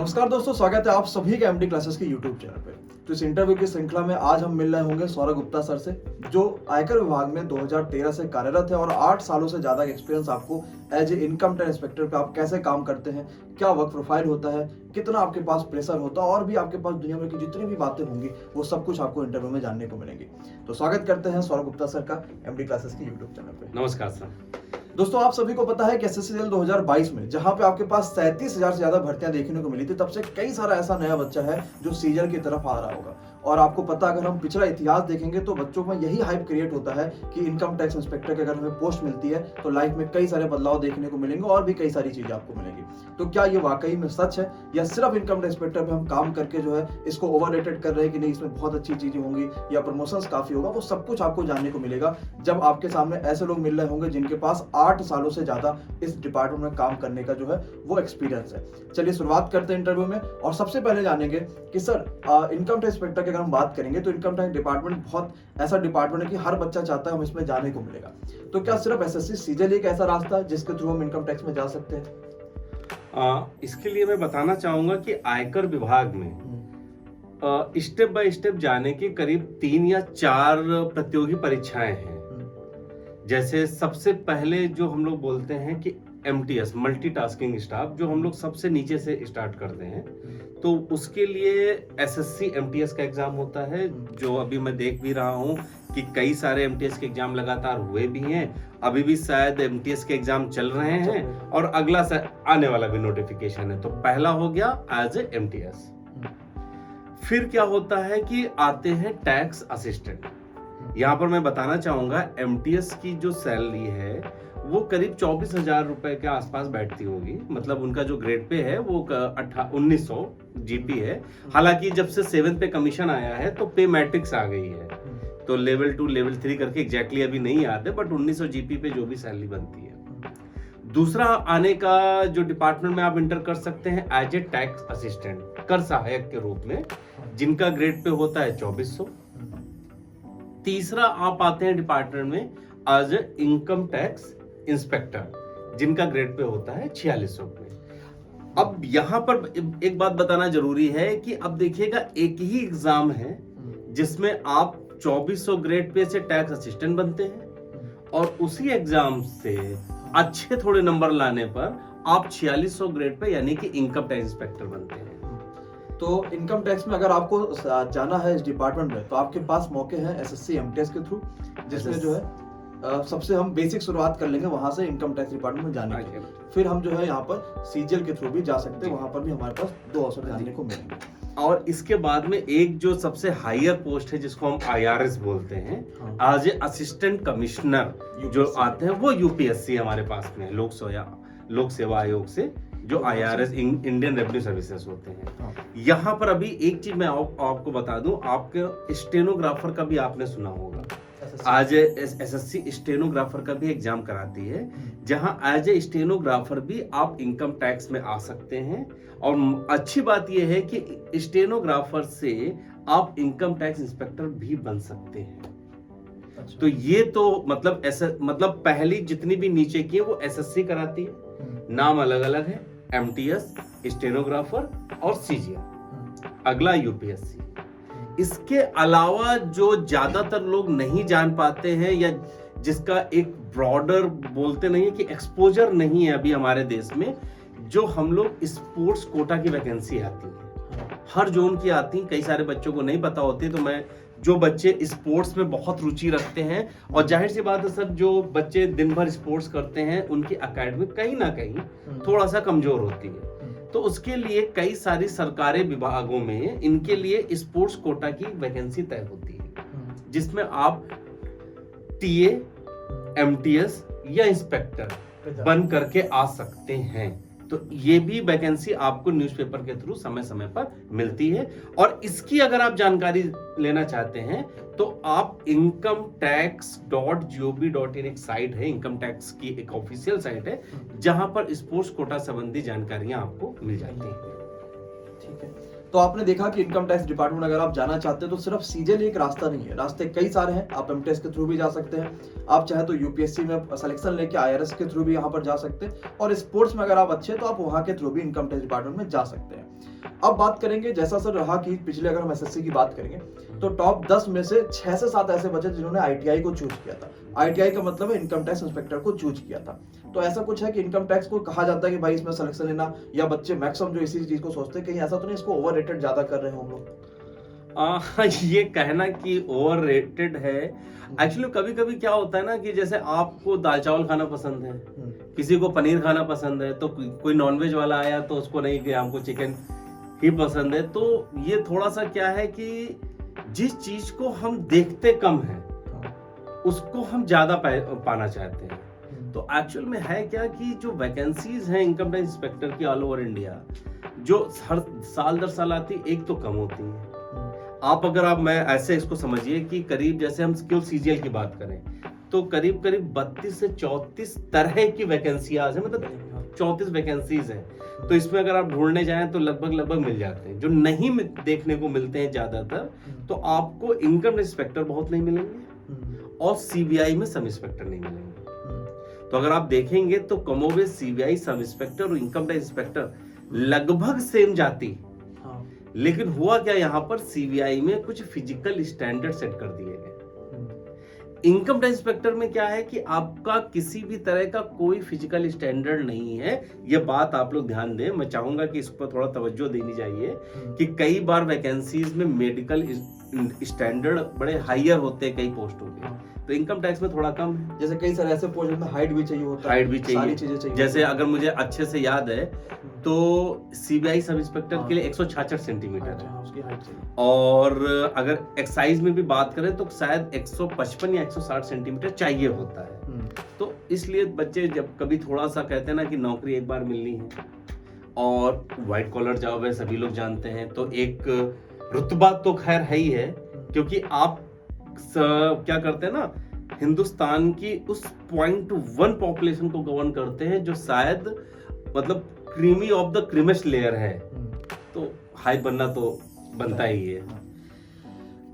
नमस्कार दोस्तों, स्वागत है आप सभी का एमडी क्लासेस के यूट्यूब चैनल पे। तो इस इंटरव्यू की श्रृंखला में आज हम मिल रहे होंगे सौरभ गुप्ता सर से, जो आयकर विभाग में 2013 से कार्यरत है और 8 सालों से ज्यादा एक्सपीरियंस आपको as a income tax inspector पे आप कैसे काम करते हैं, क्या वर्क प्रोफाइल होता है, कितना आपके पास प्रेशर होता है और भी आपके पास दुनिया भर की जितनी भी बातें होंगी वो सब कुछ आपको इंटरव्यू में जानने को मिलेंगी। तो स्वागत करते हैं सौरभ गुप्ता सर का एमडी क्लासेस के यूट्यूब चैनल पे। नमस्कार सर। दोस्तों, आप सभी को पता है कि एसएससी 2022 में जहां पे आपके पास 37,000 से ज्यादा भर्तियां देखने को मिली थी, तब से कई सारा ऐसा नया बच्चा है जो सीजन की तरफ आ रहा होगा। और आपको पता, अगर हम पिछला इतिहास देखेंगे तो बच्चों में यही हाइप क्रिएट होता है कि इनकम टैक्स इंस्पेक्टर की अगर हमें पोस्ट मिलती है तो लाइफ में कई सारे बदलाव देखने को मिलेंगे और भी कई सारी चीजें आपको मिलेंगी। तो क्या ये वाकई में सच है या सिर्फ इनकम टैक्स इंस्पेक्टर में हम काम करके जो है इसको ओवररेटेड कर रहे हैं कि नहीं, इसमें बहुत अच्छी चीजें होंगी या प्रमोशंस काफी होगा, वो सब कुछ आपको जानने को मिलेगा जब आपके सामने ऐसे लोग मिल रहे होंगे जिनके पास 8 सालों से ज्यादा इस डिपार्टमेंट में काम करने का जो है वो एक्सपीरियंस है। चलिए शुरुआत करते हैं इंटरव्यू में और सबसे पहले जानेंगे कि सर, इनकम टैक्स इंस्पेक्टर की अगर हम बात करेंगे तो इनकम टैक्स डिपार्टमेंट बहुत ऐसा डिपार्टमेंट है कि हर बच्चा चाहता है हम इसमें जाने को मिलेगा। तो क्या सिर्फ एसएससी सीजीएल एक ऐसा रास्ता है जिसके थ्रू हम इनकम टैक्स में जा सकते हैं? इसके लिए मैं बताना चाहूंगा कि आयकर विभाग में स्टेप बाय स्टेप जाने की करीब 3 या 4 प्रतियोगी परीक्षाएं हैं। जैसे सबसे पहले जो हम लोग बोलते हैं कि MTS मल्टीटास्किंग स्टाफ, जो हम लोग सबसे नीचे से स्टार्ट करते हैं, तो उसके लिए SSC MTS का एग्जाम होता है, जो अभी मैं देख भी रहा हूँ कि कई सारे MTS के एग्जाम लगातार हुए भी हैं, अभी भी शायद MTS के एग्जाम चल रहे हैं और अगला आने वाला भी नोटिफिकेशन है। तो पहला हो गया एज ए MTS। फिर क्या होता है कि आते हैं टैक्स असिस्टेंट। यहाँ पर मैं बताना चाहूंगा MTS की जो सैलरी है वो करीब 24,000 रुपए के आसपास बैठती होगी। मतलब उनका जो ग्रेड पे है वो 1900 GP है। हालांकि जब से 7 पे कमीशन आया है तो पे मैट्रिक्स आ गई है, तो लेवल 2 लेवल 3 करके एग्जैक्टली अभी नहीं याद है, बट 1900 GP पे जो भी सैलरी बनती है। दूसरा आने का जो डिपार्टमेंट में आप इंटर कर सकते हैं एज ए टैक्स असिस्टेंट, कर सहायक के रूप में, जिनका ग्रेड पे होता है 2400। तीसरा आप आते हैं डिपार्टमेंट में as a income tax inspector, जिनका ग्रेड पे होता है 4600 पे। अब यहाँ पर एक बात बताना जरूरी है कि अब देखिएगा, एक ही एग्जाम है जिसमें आप 2400 ग्रेड पे से टैक्स असिस्टेंट बनते हैं और उसी एग्जाम से अच्छे थोड़े नंबर लाने पर आप 4600 ग्रेड पे यानी कि इनकम टैक्स इंस्पेक्टर बनते हैं। तो इनकम टैक्स में अगर आपको जाना है इस डिपार्टमेंट में तो आपके पास मौके हैं एसएससी MTS के थ्रू, जिसमें जो है सबसे हम बेसिक शुरुआत कर लेंगे वहां से इनकम टैक्स डिपार्टमेंट में जाने की। फिर हम जो है यहाँ पर सीजीएल के थ्रू भी जा सकते हैं, वहां पर भी हमारे पास 2 अवसर जानने को मिलेंगे। और इसके बाद में एक जो सबसे हायर पोस्ट है जिसको हम IRS बोलते हैं, एज ए असिस्टेंट कमिश्नर, जो आते हैं वो UPSC हमारे पास में लोक सेवा आयोग से, जो IRS इंडियन रेवेन्यू सर्विसेज होते हैं। यहाँ पर अभी एक चीज मैं आपको बता दूं, आपके स्टेनोग्राफर का भी आपने सुना होगा। आज SSC स्टेनोग्राफर का भी एग्जाम कराती है, जहां एज ए स्टेनोग्राफर भी आप इनकम टैक्स में आ सकते हैं। और अच्छी बात यह है कि स्टेनोग्राफर से आप इनकम टैक्स इंस्पेक्टर भी बन सकते हैं। अच्छा। तो ये तो मतलब पहली जितनी भी नीचे की है वो SSC कराती है, नाम अलग अलग है, MTS, स्टेनोग्राफर और CGL, अगला UPSC। इसके अलावा जो ज्यादातर लोग नहीं जान पाते हैं या जिसका एक ब्रॉडर बोलते नहीं है कि एक्सपोजर नहीं है अभी हमारे देश में, जो हम लोग स्पोर्ट्स कोटा की वैकेंसी आती है, हर जोन की आती है, कई सारे बच्चों को नहीं पता होती। तो मैं जो बच्चे स्पोर्ट्स में बहुत रुचि रखते हैं, और जाहिर सी बात है सर, जो बच्चे दिन भर स्पोर्ट्स करते हैं उनकी एकेडमी कहीं ना कहीं थोड़ा सा कमजोर होती है, तो उसके लिए कई सारी सरकारी विभागों में इनके लिए स्पोर्ट्स कोटा की वैकेंसी तय होती है, जिसमें आप TA, MTS या इंस्पेक्टर बन करके आ सकते हैं। तो ये भी वैकेंसी आपको न्यूज़पेपर के थ्रू समय समय पर मिलती है। और इसकी अगर आप जानकारी लेना चाहते हैं तो आप incometax.gov.in एक साइट है, इनकम टैक्स की एक ऑफिशियल साइट है, जहां पर स्पोर्ट्स कोटा संबंधी जानकारियां आपको मिल जाती हैं। ठीक है, तो आपने देखा कि इनकम टैक्स डिपार्टमेंट अगर आप जाना चाहते हैं तो सिर्फ सीजीएल एक रास्ता नहीं है, रास्ते कई सारे हैं। आप एमटेएस के थ्रू भी जा सकते हैं, आप चाहे तो यूपीएससी में सिलेक्शन लेके आईआरएस के थ्रू भी यहाँ पर जा सकते हैं, और स्पोर्ट्स में अगर आप अच्छे हैं तो आप वहाँ के थ्रू भी इनकम टैक्स डिपार्टमेंट में जा सकते हैं। अब बात करेंगे, जैसा सर रहा कि पिछले अगर हम एसएससी की बात करेंगे तो टॉप 10 में से 6 से 7 ऐसे बचे जिन्होंने आईटीआई को चूज किया था। आईटीआई का मतलब है इनकम टैक्स इंस्पेक्टर को चूज किया था। तो ऐसा कुछ है कि इनकम टैक्स को कहा जाता है कि भाई इसमें सिलेक्शन लेना, या बच्चे मैक्सिमम जो इसी चीज को सोचते हैं, कहीं ऐसा तो नहीं इसको ओवररेटेड ज्यादा कर रहे हो हम लोग? ये कहना कि ओवररेटेड है, एक्चुअली कभी कभी क्या होता है ना कि जैसे आपको दाल चावल खाना पसंद है, किसी को पनीर खाना पसंद है, तो कोई नॉनवेज वाला आया तो उसको नहीं कि हमको चिकन ही पसंद है। तो ये थोड़ा सा क्या है कि जिस चीज को हम देखते कम है उसको हम ज्यादा पाना चाहते हैं। तो एक्चुअल में है क्या कि जो वैकेंसीज हैं इनकम टैक्स इंस्पेक्टर की ऑल ओवर इंडिया, जो हर साल दर साल आती, एक तो कम होती है। आप अगर आप मैं ऐसे इसको समझिए कि करीब जैसे हम केवल सीजीएल की बात करें तो करीब करीब 32 से 34 तरह की वैकेंसी आज है, मतलब 34 वैकेंसीज हैं। तो इसमें अगर आप ढूंढने जाएं तो लगभग मिल जाते हैं। जो नहीं देखने को मिलते हैं ज्यादातर, तो आपको इनकम इंस्पेक्टर बहुत नहीं मिलेंगे और सीबीआई में सब इंस्पेक्टर नहीं मिलेंगे। तो अगर आप देखेंगे तो कमोबेश सीबीआई सब इंस्पेक्टर और इनकम टैक्स इंस्पेक्टर लगभग सेम जाति, लेकिन हुआ क्या यहाँ पर सीबीआई में कुछ फिजिकल स्टैंडर्ड सेट कर दिए गए। इनकम टैक्स इंस्पेक्टर में क्या है कि आपका किसी भी तरह का कोई फिजिकल स्टैंडर्ड नहीं है। ये बात आप लोग ध्यान दें, मैं चाहूंगा कि इस पर थोड़ा तवज्जो देनी चाहिए कि कई बार वैकेंसीज में मेडिकल स्टैंडर्ड बड़े हायर होते हैं कई पोस्टों के, तो इनकम टैक्स में थोड़ा कम है। जैसे कई सारे ऐसे पोस्ट में हाइट भी चाहिए होता है, हाइट भी चाहिए, सारी चीजें चाहिए। जैसे अगर मुझे अच्छे से याद है तो सीबीआई सब इंस्पेक्टर के लिए 166 सेंटीमीटर है, उसकी हाइट चाहिए। और अगर एक्साइज में भी बात करें तो शायद 155 या 160 सेंटीमीटर चाहिए होता है। तो इसलिए बच्चे जब कभी थोड़ा सा कहते हैं ना कि नौकरी एक बार मिलनी है और व्हाइट कॉलर जॉब है, सभी लोग जानते हैं, तो एक रुतबा तो खैर है ही है, क्योंकि आप क्या करते हैं ना, हिंदुस्तान की उस 0.1 पॉपुलेशन को गवर्न करते हैं जो शायद मतलब क्रीमी ऑफ द क्रीमेस्ट लेयर है, तो हाई बनना तो बनता ही है।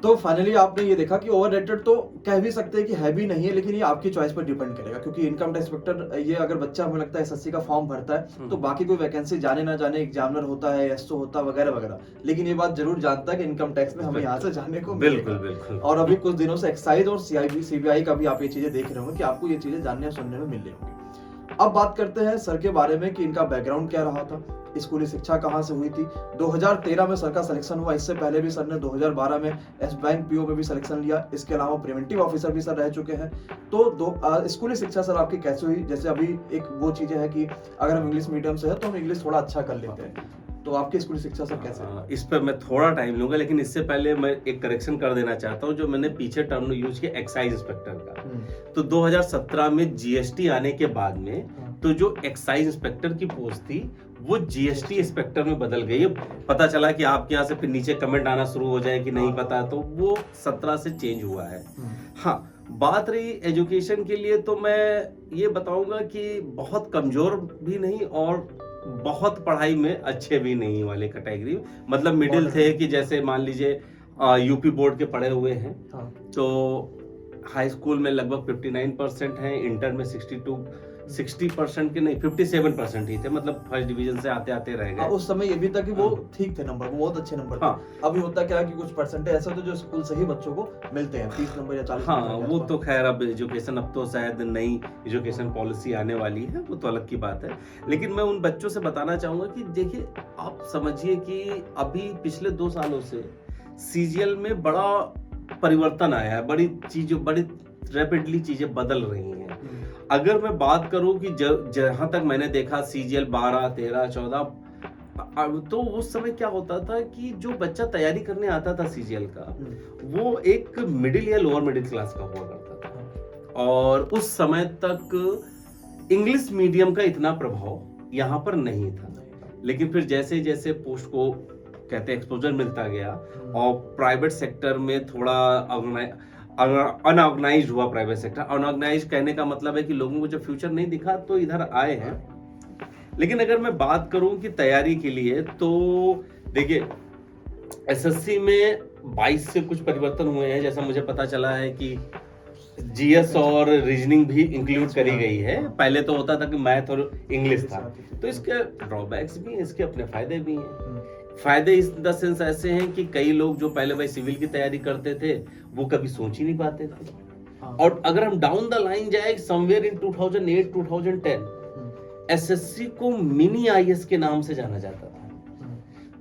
तो फाइनली आपने ये देखा कि ओवररेटेड तो कह भी सकते हैं कि है भी नहीं है, लेकिन ये आपकी चॉइस पर डिपेंड करेगा, क्योंकि इनकम टैक्स इंस्पेक्टर ये अगर बच्चा हमें लगता है एसएससी का फॉर्म भरता है तो बाकी कोई वैकेंसी जाने ना जाने, एग्जामिनर होता है, एसओ होता है वगैरह वगैरह, लेकिन ये बात जरूर जानता है कि इनकम टैक्स में हमें यहाँ से जाने को बिल्कुल बिल्कुल। और अभी कुछ दिनों से एक्साइज और सीबीआई का भी आप ये चीजें देख रहे होंगे कि आपको ये चीजें जानने और सुनने में मिल रही होंगी। अब बात करते हैं सर के बारे में कि इनका बैकग्राउंड क्या रहा था, स्कूली शिक्षा कहाँ से हुई थी। 2013 में सर का सिलेक्शन हुआ, इससे पहले भी सर ने 2012 में एस बैंक पीओ में भी सिलेक्शन लिया, इसके अलावा प्रिवेंटिव ऑफिसर भी सर रह चुके हैं। तो स्कूली शिक्षा सर आपकी कैसे हुई? जैसे अभी एक वो चीजें हैं कि अगर हम इंग्लिश मीडियम से है तो हम इंग्लिश थोड़ा अच्छा कर लेते हैं, तो आपकी स्कूली शिक्षा सर कैसे? इस पर मैं थोड़ा टाइम लूंगा, लेकिन इससे पहले मैं एक करेक्शन कर देना चाहता हूं, जो मैंने पीछे टर्म यूज किया एक्साइज इंस्पेक्टर का। तो 2017 में जीएसटी आने के बाद में तो जो एक्साइज इंस्पेक्टर की पोस्ट थी वो जीएसटी इंस्पेक्टर में बदल गई। पता चला कि आपके यहाँ से फिर नीचे कमेंट आना शुरू हो जाए कि नहीं पता, तो वो 17 से चेंज हुआ है। हाँ, बात रही एजुकेशन के लिए, तो मैं ये बताऊंगा कि बहुत कमजोर भी नहीं और बहुत पढ़ाई में अच्छे भी नहीं वाले कैटेगरी, मतलब मिडिल थे, कि जैसे मान लीजिए यूपी बोर्ड के पढ़े हुए हैं। तो हाई स्कूल में लगभग 59% हैं, इंटर में 60% के नहीं 57% ही थे, मतलब फर्स्ट डिवीजन से आते आते रह गए। उस समय ये भी था कि वो ठीक थे नंबर, वो बहुत अच्छे नंबर थे। अभी होता क्या है कि कुछ परसेंटेज ऐसे होते जो स्कूल से ही बच्चों को मिलते हैं, 30 नंबर या 40 नंबर। हाँ, वो तो खैर अब एजुकेशन, अब तो शायद नई एजुकेशन पॉलिसी आने वाली है, वो तो अलग की बात है। लेकिन मैं उन बच्चों से बताना चाहूंगा कि देखिए, आप समझिए कि अभी पिछले 2 सालों से सीजीएल में बड़ा परिवर्तन आया है, बड़ी रैपिडली चीजें बदल रही हैं। अगर मैं बात करूं कि जहां तक मैंने देखा सीजीएल 12, 13, 14, तो उस समय क्या होता था कि जो बच्चा तैयारी करने आता था सीजीएल का, वो एक मिडिल या लोअर मिडिल क्लास का हुआ करता था, और उस समय तक इंग्लिश मीडियम का इतना प्रभाव यहाँ पर नहीं था। लेकिन फिर जैसे जैसे पोस्ट को कहते हैं एक्सपोजर मिलता गया और प्राइवेट सेक्टर में थोड़ा अनऑर्गेनाइज हुआ, प्राइवेट सेक्टर अनऑर्गेनाइज कहने का मतलब है कि लोगों को जब फ्यूचर नहीं दिखा तो इधर आए हैं। लेकिन अगर मैं बात करूं कि तैयारी के लिए, तो देखिए एसएससी में 22 से कुछ परिवर्तन हुए हैं, जैसा मुझे पता चला है कि जीएस और रीजनिंग भी इंक्लूड करी गई है। पहले तो होता था कि मैथ और इंग्लिश था, तो इसके ड्रॉबैक्स भी हैं, इसके अपने फायदे भी हैं। फायदे इस द सेंस ऐसे हैं कि कई लोग जो पहले भाई सिविल की तैयारी करते थे वो कभी सोच ही नहीं पाते थे, और अगर हम डाउन द लाइन जाए समवेयर इन 2008 2010 एसएससी को मिनी आईएएस के नाम से जाना जाता था।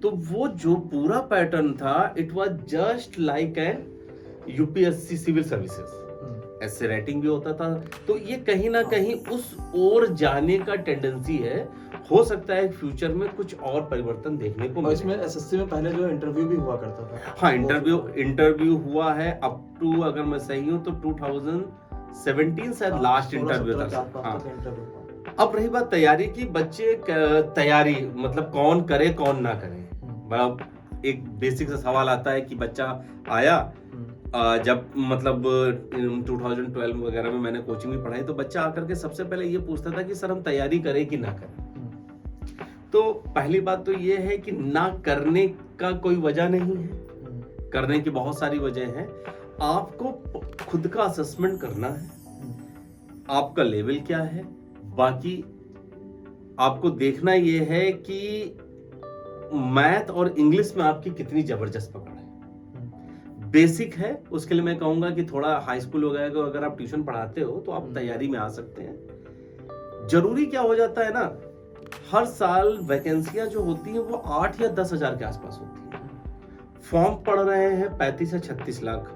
तो वो जो पूरा पैटर्न था it was just like an UPSC civil services, ऐसे रेटिंग भी होता था। तो ये कहीं ना कहीं उस ओर जाने का टेंडेंसी है। हो सकता है फ्यूचर में कुछ और परिवर्तन देखने को मिले। इसमें एसएससी में पहले जो इंटरव्यू भी हुआ करता था। हाँ, इंटरव्यू हुआ है अप टू, अगर मैं सही हूँ तो 2017 शायद लास्ट इंटरव्यू था। हाँ, अब रही बात तैयारी की, बच्चे तैयारी मतलब कौन करे कौन ना करे। एक बेसिक सा सवाल आता है कि बच्चा आया, जब मतलब 2012 वगैरह में मैंने कोचिंग भी पढ़ाई, तो बच्चा आकर के सबसे पहले ये पूछता था कि सर हम तैयारी करें कि ना करें। तो पहली बात तो ये है कि ना करने का कोई वजह नहीं है, करने की बहुत सारी वजह है। आपको खुद का असेसमेंट करना है, आपका लेवल क्या है। बाकी आपको देखना ये है कि मैथ और इंग्लिश में आपकी कितनी जबरदस्त पकड़ है। बेसिक है, उसके लिए मैं कहूंगा कि थोड़ा हाई स्कूल वगैरह को अगर आप ट्यूशन पढ़ाते हो तो आप तैयारी में आ सकते हैं। जरूरी क्या हो जाता है ना, हर साल वैकेंसियां जो होती हैं वो 8 या 10 हजार के आसपास होती हैं। फॉर्म पढ़ रहे हैं 35 या 36 लाख।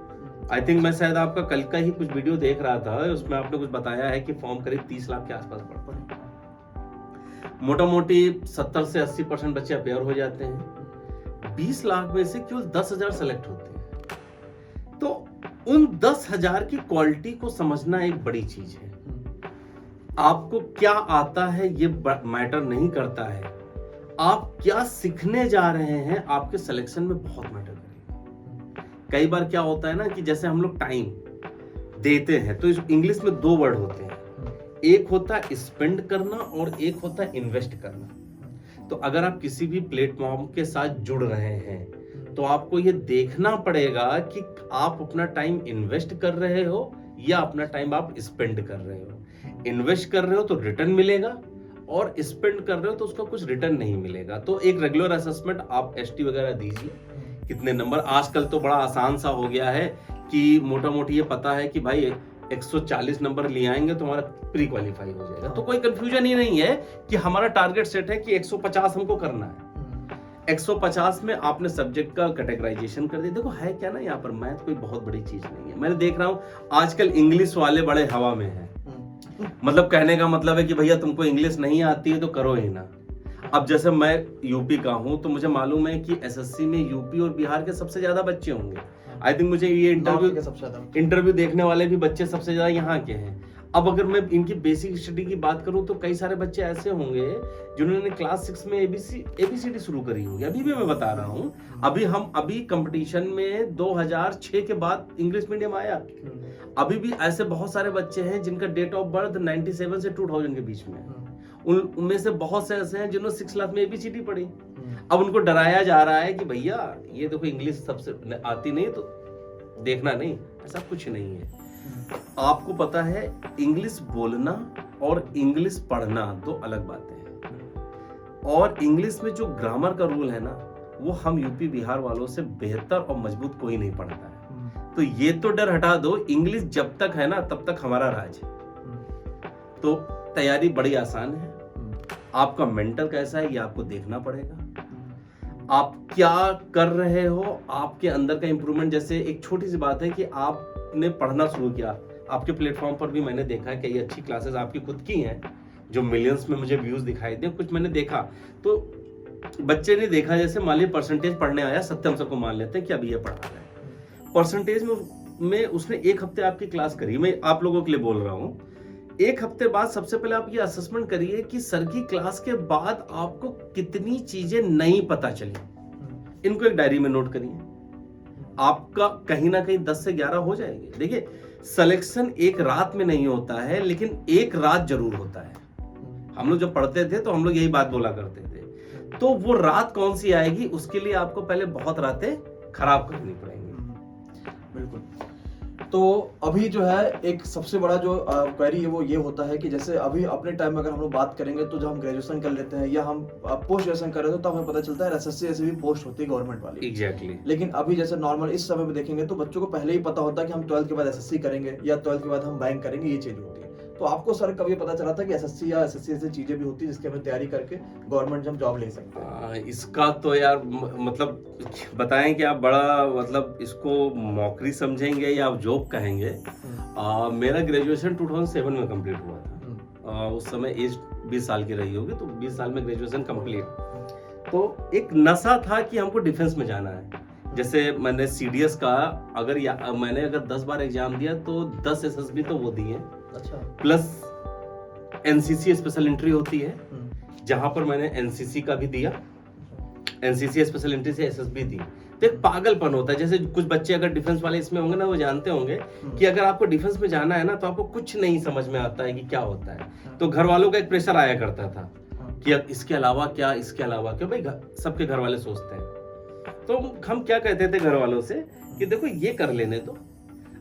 आई थिंक मैं शायद आपका कल का ही कुछ वीडियो देख रहा था, उसमें आपने कुछ बताया है कि फॉर्म करीब 30 लाख के आसपास पढ़ पड़े। मोटा मोटी 70 से 80% बच्चे अपेयर हो जाते हैं। 20 लाख में से केवल 10,000 सेलेक्ट होते हैं। तो उन 10,000 की क्वालिटी को समझना एक बड़ी चीज है। आपको क्या आता है ये मैटर नहीं करता है, आप क्या सीखने जा रहे हैं आपके सिलेक्शन में बहुत मैटर करेगा। कई बार क्या होता है ना कि जैसे हम लोग टाइम देते हैं तो इंग्लिश में 2 वर्ड होते हैं, एक होता है स्पेंड करना और एक होता है इन्वेस्ट करना। तो अगर आप किसी भी प्लेटफॉर्म के साथ जुड़ रहे हैं तो आपको ये देखना पड़ेगा कि आप अपना टाइम इन्वेस्ट कर रहे हो या अपना टाइम आप स्पेंड कर रहे हो। इन्वेस्ट कर रहे हो तो रिटर्न मिलेगा, और स्पेंड कर रहे हो तो उसका कुछ रिटर्न नहीं मिलेगा। तो एक रेगुलर असेसमेंट आप एसटी वगैरह दीजिए, कितने नंबर। आजकल तो बड़ा आसान सा हो गया है कि मोटा मोटी ये पता है कि भाई 140 नंबर ले आएंगे तो हमारा प्री क्वालिफाई हो जाएगा। तो कोई कंफ्यूजन ही नहीं है कि हमारा टारगेट सेट है कि 150 हमको करना है। 150 में आपने सब्जेक्ट का कैटेगराइजेशन कर दिया। देखो है क्या ना, यहाँ पर मैथ कोई बहुत बड़ी चीज नहीं है। मैंने देख रहा हूँ आजकल इंग्लिश वाले बड़े हवा में हैं। मतलब कहने का मतलब है कि भैया तुमको इंग्लिश नहीं आती है तो करो ही ना। अब जैसे मैं यूपी का हूँ तो मुझे मालूम है कि एसएससी में यूपी और बिहार के सबसे ज्यादा बच्चे होंगे। आई थिंक मुझे ये इंटरव्यू देखने वाले भी बच्चे सबसे ज्यादा यहाँ के हैं। अब अगर मैं इनकी बेसिक स्टडी की बात करूं तो कई सारे बच्चे ऐसे होंगे जिन्होंने क्लास 6 में एबीसीडी शुरू करी होगी। अभी भी मैं बता रहा हूं, अभी कंपटीशन में 2006 के बाद इंग्लिश मीडियम आया। अभी भी ऐसे बहुत सारे बच्चे हैं जिनका डेट ऑफ बर्थ 97 से 2000 के बीच में है। उनमें से बहुत से ऐसे हैं जिन्होंने 6 क्लास में एबीसीडी पढ़ी। अब उनको डराया जा रहा है कि भैया ये देखो इंग्लिश सबसे आती नहीं तो देखना नहीं। ऐसा कुछ नहीं है। आपको पता है इंग्लिश बोलना और इंग्लिश पढ़ना 2 अलग बातें हैं। और इंग्लिश में जो ग्रामर का रूल है ना, वो हम यूपी बिहार वालों से बेहतर और मजबूत कोई नहीं पढ़ता है। तो ये तो डर हटा दो, इंग्लिश जब तक है ना तब तक हमारा राज है। तो तैयारी बड़ी आसान है। आपका मेंटर कैसा है ये आपको देखना पड़ेगा। आप क्या कर रहे हो, आपके अंदर का इंप्रूवमेंट। जैसे एक छोटी सी बात है कि आपने पढ़ना शुरू किया, आपके प्लेटफॉर्म पर भी मैंने देखा है कई अच्छी क्लासेस आपकी खुद की हैं जो मिलियंस में मुझे व्यूज दिखाई दे। कुछ मैंने देखा तो बच्चे ने देखा, जैसे मान लीजिए परसेंटेज पढ़ने आया, सत्यम सबको मान लेते हैं कि अभी ये पढ़ा रहा है। परसेंटेज में उसने 1 हफ्ते आपकी क्लास करी। मैं आप लोगों के लिए बोल रहा हूँ, 1 हफ्ते बाद सबसे पहले आप ये असेसमेंट करिए कि सर की क्लास के बाद आपको कितनी चीजें नहीं पता चली। इनको एक डायरी में नोट करिए। आपका कहीं ना कहीं 10 से 11 हो जाएंगे। देखिए सिलेक्शन एक रात में नहीं होता है, लेकिन एक रात जरूर होता है। हम लोग जब पढ़ते थे तो हम लोग यही बात बोला करते थे तो वो रात कौन सी आएगी, उसके लिए आपको पहले बहुत रातें खराब करनी पड़ेंगी। बिल्कुल। तो अभी जो है एक सबसे बड़ा जो क्वेरी है वो ये होता है कि जैसे अभी अपने टाइम में अगर हम लोग बात करेंगे तो जब हम ग्रेजुएशन कर लेते हैं या हम पोस्ट ग्रेजुएशन कर रहे हो तो हमें पता चलता है एसएससी ऐसी भी पोस्ट होती है गवर्नमेंट वाली। एग्जैक्टली। लेकिन अभी जैसे नॉर्मल इस समय में देखेंगे तो बच्चों को पहले ही पता होता है कि हम 12th के बाद एसएससी करेंगे या 12th के बाद हम बैंक करेंगे, ये चीज होती है। तो आपको सर कभी पता चला था कि एसएससी या एसएससी ऐसी चीजें भी होती है जिसकी हमें तैयारी करके गवर्नमेंट हम जॉब ले सकते हैं? इसका तो यार मतलब बताएं कि आप बड़ा मतलब इसको मौकरी समझेंगे या आप जॉब कहेंगे। मेरा ग्रेजुएशन 2007 में कंप्लीट हुआ था। उस समय एज 20 साल की रही होगी, तो 20 साल में ग्रेजुएशन कंप्लीट। तो एक नशा था कि हमको डिफेंस में जाना है। जैसे मैंने सीडीएस का मैंने अगर 10 बार एग्जाम दिया तो 10 एसएसबी तो वो दिए। अच्छा। प्लस एनसीसी स्पेशल एंट्री होती है, जहां पर मैंने एनसीसी का भी दिया, एनसीसी स्पेशल एंट्री से एसएसबी दी। तो एक पागलपन होता है, जैसे कुछ बच्चे अगर डिफेंस वाले इसमें होंगे ना, वो जानते होंगे कि अगर आपको डिफेंस में जाना है ना तो आपको कुछ नहीं समझ में आता है कि क्या होता है। तो घर वालों का एक प्रेशर आया करता था कि अब इसके अलावा क्या, इसके अलावा क्या, भाई सबके घर वाले सोचते हैं। तो हम क्या कहते थे घर वालों से कि देखो ये कर लेने दो,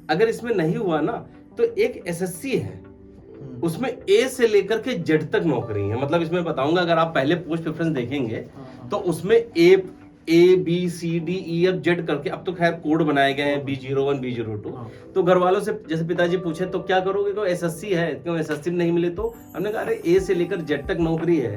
अगर इसमें नहीं हुआ ना तो एक एसएससी है, उसमें ए से लेकर के जेड तक नौकरी है। मतलब इसमें बताऊंगा, अगर आप पहले पोस्ट प्रेफरेंस देखेंगे तो उसमें A B C D E F Z करके, अब तो खैर कोड बनाए गए हैं B01 B02। तो घर वालों से जैसे पिताजी पूछे तो क्या करोगे, तो एसएससी है, क्यों एसएससी नहीं मिले? तो हमने कहा अरे ए से लेकर जेड तक नौकरी है,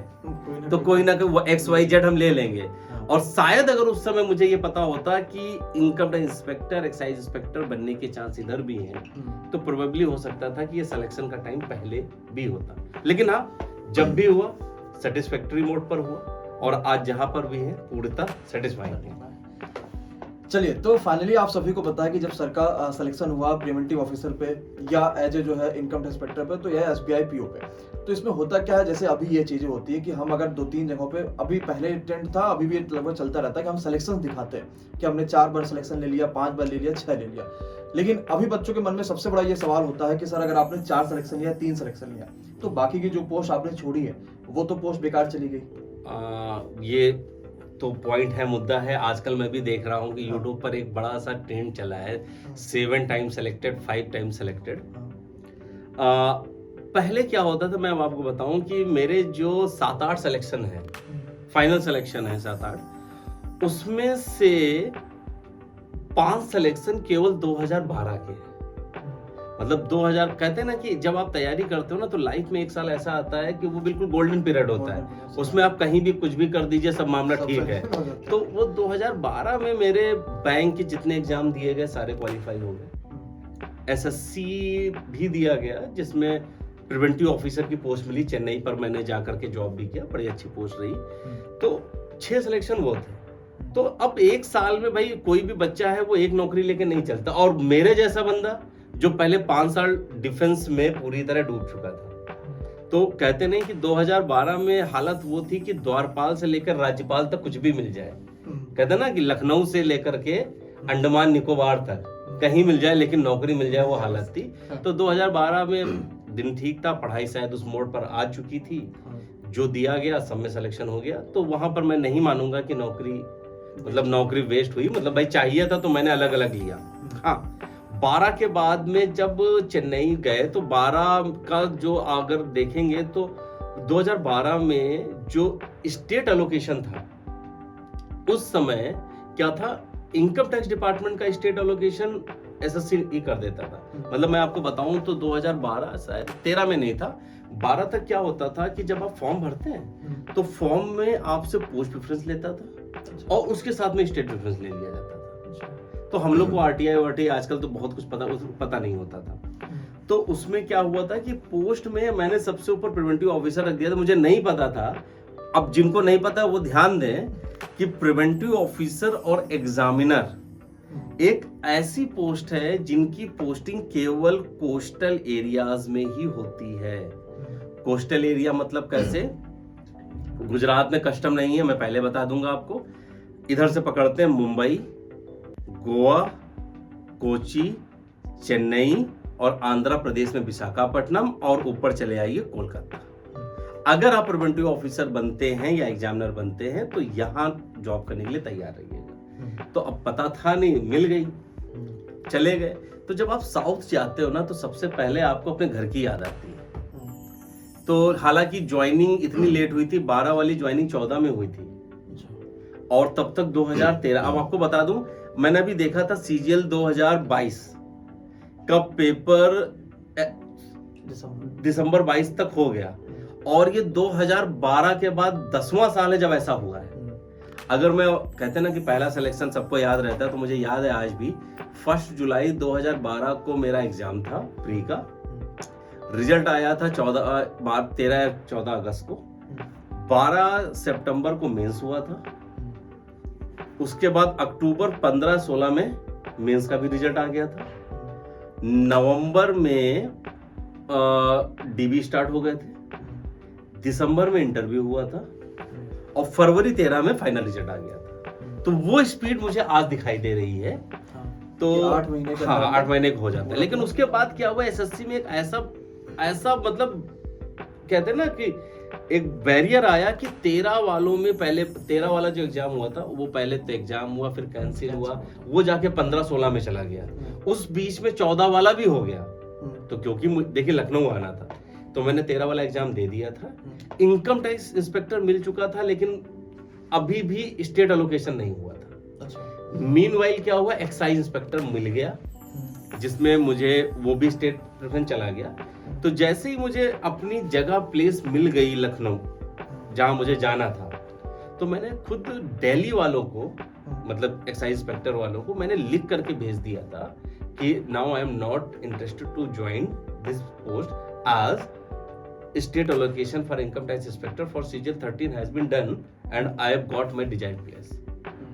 तो कोई ना कोई XYZ हम ले लेंगे। और शायद अगर उस समय मुझे ये पता होता कि income tax inspector, excise inspector बनने के चांस इधर भी हैं, तो प्रोबेबली हो सकता था कि ये सिलेक्शन का टाइम पहले भी होता। लेकिन हाँ, जब भी हुआ सेटिस्फैक्टरी मोड पर हुआ, और आज जहां पर भी है पूर्णतः सेटिस्फाइंग है। चलिए, तो फाइनली आप सभी को पता है कि जब सर का सिलेक्शन हुआ प्रिवेंटिव ऑफिसर पे या एज ए जो है इनकम टैक्स इंस्पेक्टर पे, तो यह एसबीआई पीओ पे। तो इसमें होता क्या है, जैसे अभी ये चीजें होती है कि हम अगर 2-3 जगहों पे, अभी पहले ट्रेंड था, अभी भी लगभग चलता रहता है कि हम सिलेक्शन दिखाते हैं कि हमने 4 बार सिलेक्शन ले लिया, 5 बार ले लिया, 6 ले लिया। लेकिन अभी बच्चों के मन में सबसे बड़ा ये सवाल होता है कि सर अगर आपने 4 सिलेक्शन लिया, 3 सिलेक्शन लिया, तो बाकी की जो पोस्ट आपने छोड़ी है वो तो पोस्ट बेकार चली गई। ये तो पॉइंट है, मुद्दा है। आजकल मैं भी देख रहा हूँ कि यूट्यूब पर एक बड़ा सा ट्रेंड चला है, 7 टाइम सेलेक्टेड, 5 टाइम सेलेक्टेड। पहले क्या होता था, मैं अब आपको बताऊं कि मेरे जो 7-8 सिलेक्शन है, फाइनल सिलेक्शन है 7-8, उसमें से 5 सिलेक्शन केवल 2012 के हैं। मतलब 2000, कहते हैं ना कि जब आप तैयारी करते हो ना तो लाइफ में एक साल ऐसा आता है कि वो बिल्कुल गोल्डन पीरियड होता है, उसमें आप कहीं भी कुछ भी कर दीजिए, सब मामला ठीक है। तो वो 2012 में मेरे बैंक के जितने एग्जाम दिए गए सारे क्वालिफाई हो गए। एसएससी भी दिया गया, जिसमें प्रिवेंटिव ऑफिसर की पोस्ट मिली चेन्नई पर, मैंने जाकर के जॉब भी किया, बड़ी अच्छी पोस्ट रही। तो 6 सिलेक्शन वो थे। तो अब एक साल में भाई कोई भी बच्चा है वो एक नौकरी लेके नहीं चलता, और मेरे जैसा बंदा जो पहले 5 साल डिफेंस में पूरी तरह डूब चुका था। तो कहते नहीं कि 2012 में हालत वो थी कि द्वारपाल से लेकर राज्यपाल तक कुछ भी मिल जाए। कहते ना कि लखनऊ से लेकर के अंडमान निकोबार तक कहीं मिल जाए, लेकिन नौकरी मिल जाए, वो हालत थी। तो 2012 में दिन ठीक था, पढ़ाई शायद उस मोड़ पर आ चुकी थी, जो दिया गया सब में सिलेक्शन हो गया। तो वहां पर मैं नहीं मानूंगा कि नौकरी वेस्ट हुई। मतलब भाई चाहिए था तो मैंने अलग अलग लिया। हाँ, 12 के बाद में जब चेन्नई गए तो 12 का जो अगर देखेंगे तो 2012 में जो स्टेट एलोकेशन था, उस समय क्या था, इनकम टैक्स डिपार्टमेंट का स्टेट एलोकेशन एसएससी ही कर देता था। मतलब मैं आपको बताऊं तो 2012 शायद 13 में नहीं था, 12 तक क्या होता था कि जब आप फॉर्म भरते हैं तो फॉर्म में आपसे पोस्ट प्रेफरेंस लेता था और उसके साथ में स्टेट प्रेफरेंस ले लिया जाता था। तो हम लोग को आरटीआई आजकल तो बहुत कुछ पता नहीं होता था। तो उसमें क्या हुआ था कि पोस्ट में मैंने सबसे ऊपर प्रिवेंटिव ऑफिसर रख दिया था, मुझे नहीं पता था। अब जिनको नहीं पता वो ध्यान दें कि प्रिवेंटिव ऑफिसर और एग्जामिनर एक ऐसी पोस्ट है जिनकी पोस्टिंग केवल कोस्टल एरियाज में ही होती है। कोस्टल एरिया मतलब कैसे, गुजरात में कस्टम नहीं है, मैं पहले बता दूंगा आपको। इधर से पकड़ते हैं मुंबई, गोवा, कोची, चेन्नई और आंध्र प्रदेश में विशाखापट्टनम, और ऊपर चले आइए कोलकाता। अगर आप प्रिवेंटिव ऑफिसर बनते हैं या एग्जामिनर बनते हैं तो यहाँ जॉब करने के लिए तैयार रहिएगा। तो अब पता था नहीं, मिल गई, चले गए। तो जब आप साउथ जाते हो ना तो सबसे पहले आपको अपने घर की याद आती है। तो हालांकि ज्वाइनिंग इतनी लेट हुई थी, 12 वाली ज्वाइनिंग 14 में हुई थी और तब तक 2013। अब आपको बता दूं, मैंने अभी देखा था सीजीएल 2022 का पेपर दिसंबर 22 तक हो गया और ये 2012 के बाद 10वां साल है जब ऐसा हुआ है। अगर मैं कहते ना कि पहला सिलेक्शन सबको याद रहता है, तो मुझे याद है आज भी 1 जुलाई 2012 को मेरा एग्जाम था प्री का। रिजल्ट आया था 13-14 अगस्त को। 12 सितंबर को मेंस हुआ था। उसके बाद अक्टूबर 15-16 में मेंस का भी रिजल्ट आ गया था। नवंबर में डीबी स्टार्ट हो गए थे। दिसंबर में इंटरव्यू हुआ था और फरवरी 13 में फाइनल रिजल्ट आ गया था। तो वो स्पीड मुझे आज दिखाई दे रही है। तो 8 महीने का, हाँ 8 महीने का हो जाता है। लेकिन उसके बाद क्या हुआ, एसएससी में एक ऐसा मतलब कहते हैं ना कि एक बैरियर आया कि 13 वालों में, पहले 13 वाला जो एग्जाम हुआ था वो पहले तो एग्जाम हुआ, फिर कैंसिल हुआ, वो जाके 15-16 में चला गया। उस बीच में 14 वाला भी हो गया। तो क्योंकि देखिए लखनऊ आना था तो मैंने 13 वाला एग्जाम दे दिया था। इनकम टैक्स इंस्पेक्टर मिल चुका था लेकिन अभी भी स्टेट एलोकेशन नहीं हुआ था। मीनवाइल क्या हुआ, एक्साइज इंस्पेक्टर मिल गया जिसमें मुझे वो भी स्टेट प्रेफरेंस चला गया। तो जैसे ही मुझे अपनी जगह प्लेस मिल गई लखनऊ जहां मुझे जाना था, तो मैंने खुद दिल्ली वालों को, मतलब एक्साइज इंस्पेक्टर वालों को मैंने लिख करके भेज दिया था कि now I am not interested to join this post as state allocation for income tax inspector for CGL 13 has been done and I have got my desired place.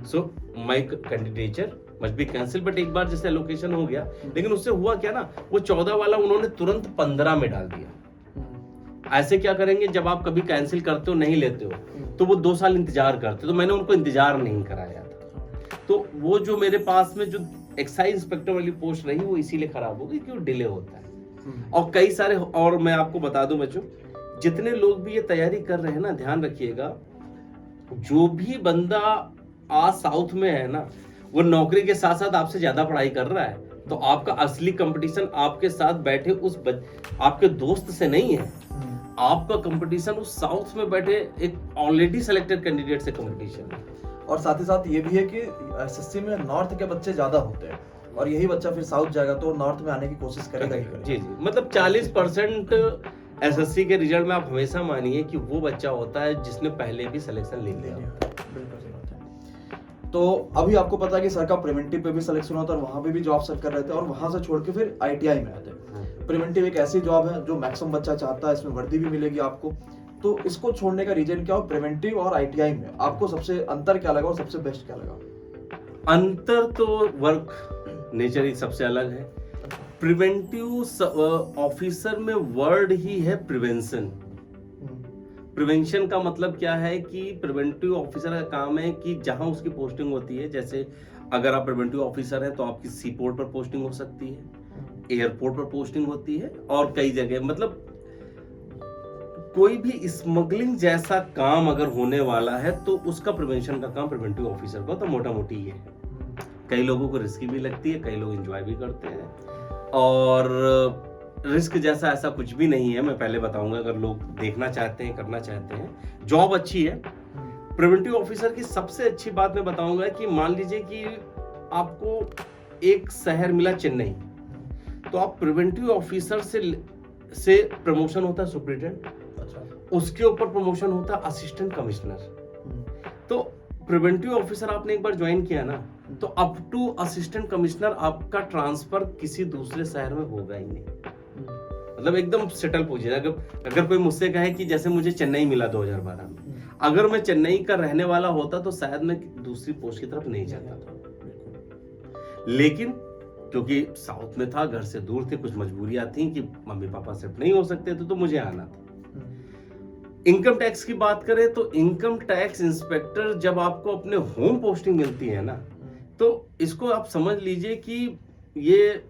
So my candidature must be cancelled. But एक बार जैसे allocation हो गया, लेकिन उससे हुआ क्या ना, वो 14 वाला उन्होंने तुरंत 15 में डाल दिया। ऐसे क्या करेंगे, जब आप कभी कैंसिल करते हो, नहीं लेते हो, तो वो 2 साल इंतजार करते। तो मैंने उनको इंतजार नहीं कराया था। तो वो जो मेरे पास में जो एक्साइज इंस्पेक्टर वाली पोस्ट रही वो इसीलिए खराब हो गई कि वो डिले होता है। और कई सारे, और मैं आपको बता दूं बच्चों, जितने लोग भी ये तैयारी कर रहे हैं ना, ध्यान रखिएगा, जो भी बंदा आज साउथ में है ना, वो नौकरी के साथ साथ आपसे ज्यादा पढ़ाई कर रहा है। तो आपका असली कंपटीशन आपके साथ बैठे आपके दोस्त से नहीं है। आपका कंपटीशन उस साउथ में बैठे एक ऑलरेडी सिलेक्टेड कैंडिडेट से कंपटीशन है। और साथ ही साथ ये भी है कि एसएससी में नॉर्थ के बच्चे ज्यादा होते हैं और यही बच्चा फिर साउथ जाएगा तो नॉर्थ में आने की कोशिश करेगा ही करेगा। जी जी, मतलब 40% एसएससी के रिजल्ट में आप हमेशा मानिए कि वो बच्चा होता है जिसने पहले भी सिलेक्शन ले लिया। बिल्कुल सही बात है। तो अभी आपको पता है कि सर का प्रिवेंटिव पे भी सिलेक्शन होता है और वहां पे भी जॉब सर कर रहे थे और वहां से छोड़ के फिर आईटीआई में आते हैं। प्रिवेंटिव एक ऐसी जॉब है जो मैक्सिमम बच्चा चाहता है, इसमें वर्दी भी मिलेगी आपको। तो इसको छोड़ने का रीजन क्या हो, प्रिवेंटिव और आईटीआई में आपको सबसे अंतर क्या लगा और सबसे बेस्ट क्या लगा? अंतर तो वर्क नेचर ही सबसे अलग है। प्रिवेंटिव ऑफिसर में वर्ड ही है प्रिवेंशन। प्रिवेंशन का मतलब क्या है कि प्रिवेंटिव ऑफिसर का काम है कि जहां उसकी पोस्टिंग होती है, जैसे अगर आप प्रिवेंटिव ऑफिसर हैं तो आपकी सी पोर्ट पर पोस्टिंग हो सकती है, एयरपोर्ट पर पोस्टिंग होती है और कई जगह, मतलब कोई भी स्मगलिंग जैसा काम अगर होने वाला है तो उसका प्रिवेंशन का काम प्रिवेंटिव ऑफिसर का तो मोटा मोटी ये है। कई लोगों को रिस्की भी लगती है, कई लोग एंजॉय भी करते हैं और रिस्क जैसा ऐसा कुछ भी नहीं है। मैं पहले बताऊंगा, अगर लोग देखना चाहते हैं, करना चाहते हैं, जॉब अच्छी है। प्रिवेंटिव ऑफिसर की सबसे अच्छी बात मैं बताऊंगा कि मान लीजिए कि आपको एक शहर मिला चेन्नई, तो आप प्रिवेंटिव ऑफिसर से प्रमोशन होता है सुपरिटेंडेंट, उसके ऊपर प्रमोशन होता है असिस्टेंट कमिश्नर। तो प्रिवेंटिव ऑफिसर आपने एक बार ज्वाइन किया ना, तो अप टू असिस्टेंट कमिश्नर आपका ट्रांसफर किसी दूसरे शहर में होगा ही नहीं। मतलब एकदम सेटल पोजीशन। अगर कोई मुझसे कहे कि जैसे मुझे चेन्नई मिला 2012 में, अगर मैं चेन्नई का रहने वाला होता तो शायद मैं दूसरी पोस्ट की तरफ नहीं जाता था। लेकिन क्योंकि साउथ में था, घर से दूर थे, कुछ मजबूरियां थी कि मम्मी पापा शिफ्ट नहीं हो सकते थे, तो मुझे आना था। इनकम टैक्स की बात करें तो इनकम टैक्स इंस्पेक्टर जब आपको अपने होम पोस्टिंग मिलती है ना, तो इसको आप समझ लीजिए कि ये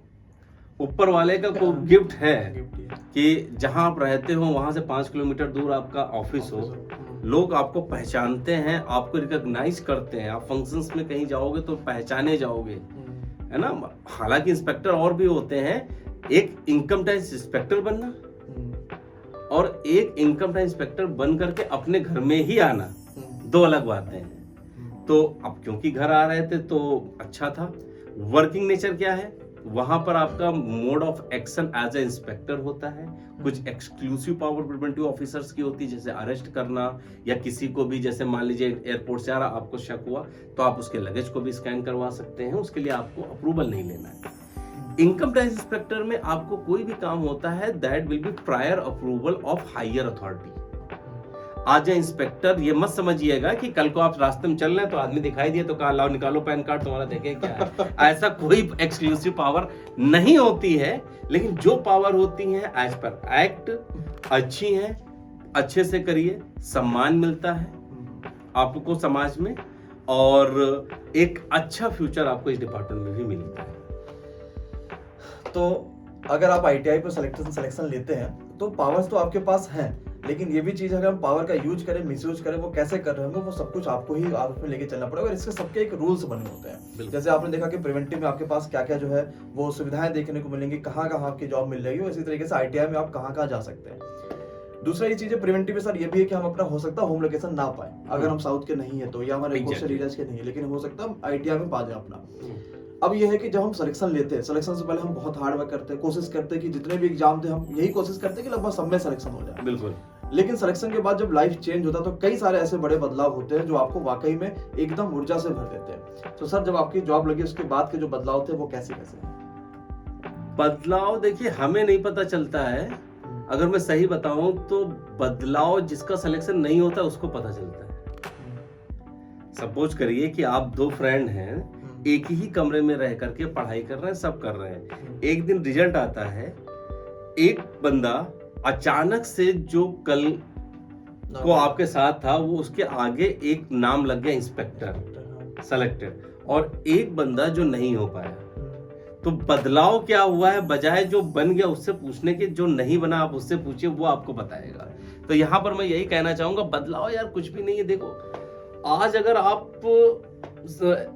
ऊपर वाले का को गिफ्ट है गिफ्ट ये। कि जहां आप रहते हो वहां से 5 किलोमीटर दूर आपका ऑफिस हो, लोग आपको पहचानते हैं, आपको रिकॉग्नाइज करते हैं, आप फंक्शंस में कहीं जाओगे तो पहचाने जाओगे, है ना। हालांकि इंस्पेक्टर और भी होते हैं, एक इनकम टैक्स इंस्पेक्टर बनना और एक इनकम टैक्स इंस्पेक्टर बन करके अपने घर में ही आना, दो अलग बातें हैं। तो अब क्योंकि घर आ रहे थे तो अच्छा था। वर्किंग नेचर क्या है, वहां पर आपका mode of action as a inspector होता है, कुछ एक्सक्लूसिव पावर प्रिवेंटिव ऑफिसर्स की होती है, जैसे अरेस्ट करना या किसी को भी, जैसे मान लीजिए एयरपोर्ट से आ रहा, आपको शक हुआ तो आप उसके लगेज को भी स्कैन करवा सकते हैं, उसके लिए आपको अप्रूवल नहीं लेना है। इनकम टैक्स इंस्पेक्टर में आपको कोई भी काम होता है that will be prior approval of higher authority. आज इंस्पेक्टर ये मत समझिएगा कि कल को आप रास्ते में चल रहे हैं तो आदमी दिखाई दिया तो कहा लाओ निकालो पैन कार्ड तुम्हारा, देखें क्या है। ऐसा कोई एक्सक्लूसिव पावर नहीं होती है, लेकिन जो पावर होती है एज पर एक्ट अच्छी है, अच्छे से करिए, सम्मान मिलता है आपको समाज में और एक अच्छा फ्यूचर आपको इस डिपार्टमेंट में भी मिलता है। तो अगर आप आईटीआई पर सिलेक्शन लेते हैं तो पावर्स तो आपके पास हैं, लेकिन ये भी चीज है, अगर हम पावर का यूज करें, मिसयूज करें, वो कैसे कर रहे होंगे, वो सब कुछ आपको ही आप उसमें लेके चलना पड़ेगा। और इसके सबके एक रूल्स बने होते हैं। जैसे आपने देखा कि प्रिवेंटिव में आपके पास क्या क्या जो है वो सुविधाएं देखने को मिलेंगी, कहाँ कहाँ आपकी जॉब मिल जाएगी, इसी तरीके से आईटीआई में आप कहाँ कहाँ जा सकते हैं। दूसरा ये चीज है प्रिवेंटिव में सर ये भी है कि हम अपना हो सकता है होम लोकेशन ना पाए, अगर हम साउथ के नहीं है तो, या हमारे कोस्टल एरियाज के नहीं है, लेकिन हो सकता है हम आईटीआई में पा जाए अपना। अब ये है कि जब हम सिलेक्शन लेते हैं, सिलेक्शन से पहले हम बहुत हार्ड वर्क करते हैं, कोशिश करते हैं कि जितने भी एग्जाम थे हम यही कोशिश करते हैं कि लगभग सब में सिलेक्शन हो जाए। बिल्कुल। लेकिन सिलेक्शन के बाद जब लाइफ चेंज होता है तो कई सारे ऐसे बड़े बदलाव होते हैं जो आपको वाकई में एकदम ऊर्जा से भर देते हैं। तो सर जब आपकी जॉब लगी उसके बाद के जो बदलाव थे वो कैसे कैसे? बदलाव देखिए हमें नहीं पता चलता है, अगर मैं सही बताऊं तो बदलाव जिसका सिलेक्शन नहीं होता उसको पता चलता है। सपोज करिए कि आप दो फ्रेंड हैं, एक ही कमरे में रह करके पढ़ाई कर रहे हैं, सब कर रहे हैं, एक दिन रिजल्ट आता है, एक बंदा अचानक से जो कल को आपके साथ था वो उसके आगे एक नाम लग गया इंस्पेक्टर सेलेक्टेड, और एक बंदा जो नहीं हो पाया। तो बदलाव क्या हुआ है, बजाय जो बन गया उससे पूछने के, जो नहीं बना आप उससे पूछिए, वो आपको बताएगा। तो यहाँ पर मैं यही कहना चाहूंगा, बदलाव यार कुछ भी नहीं है। देखो आज अगर आप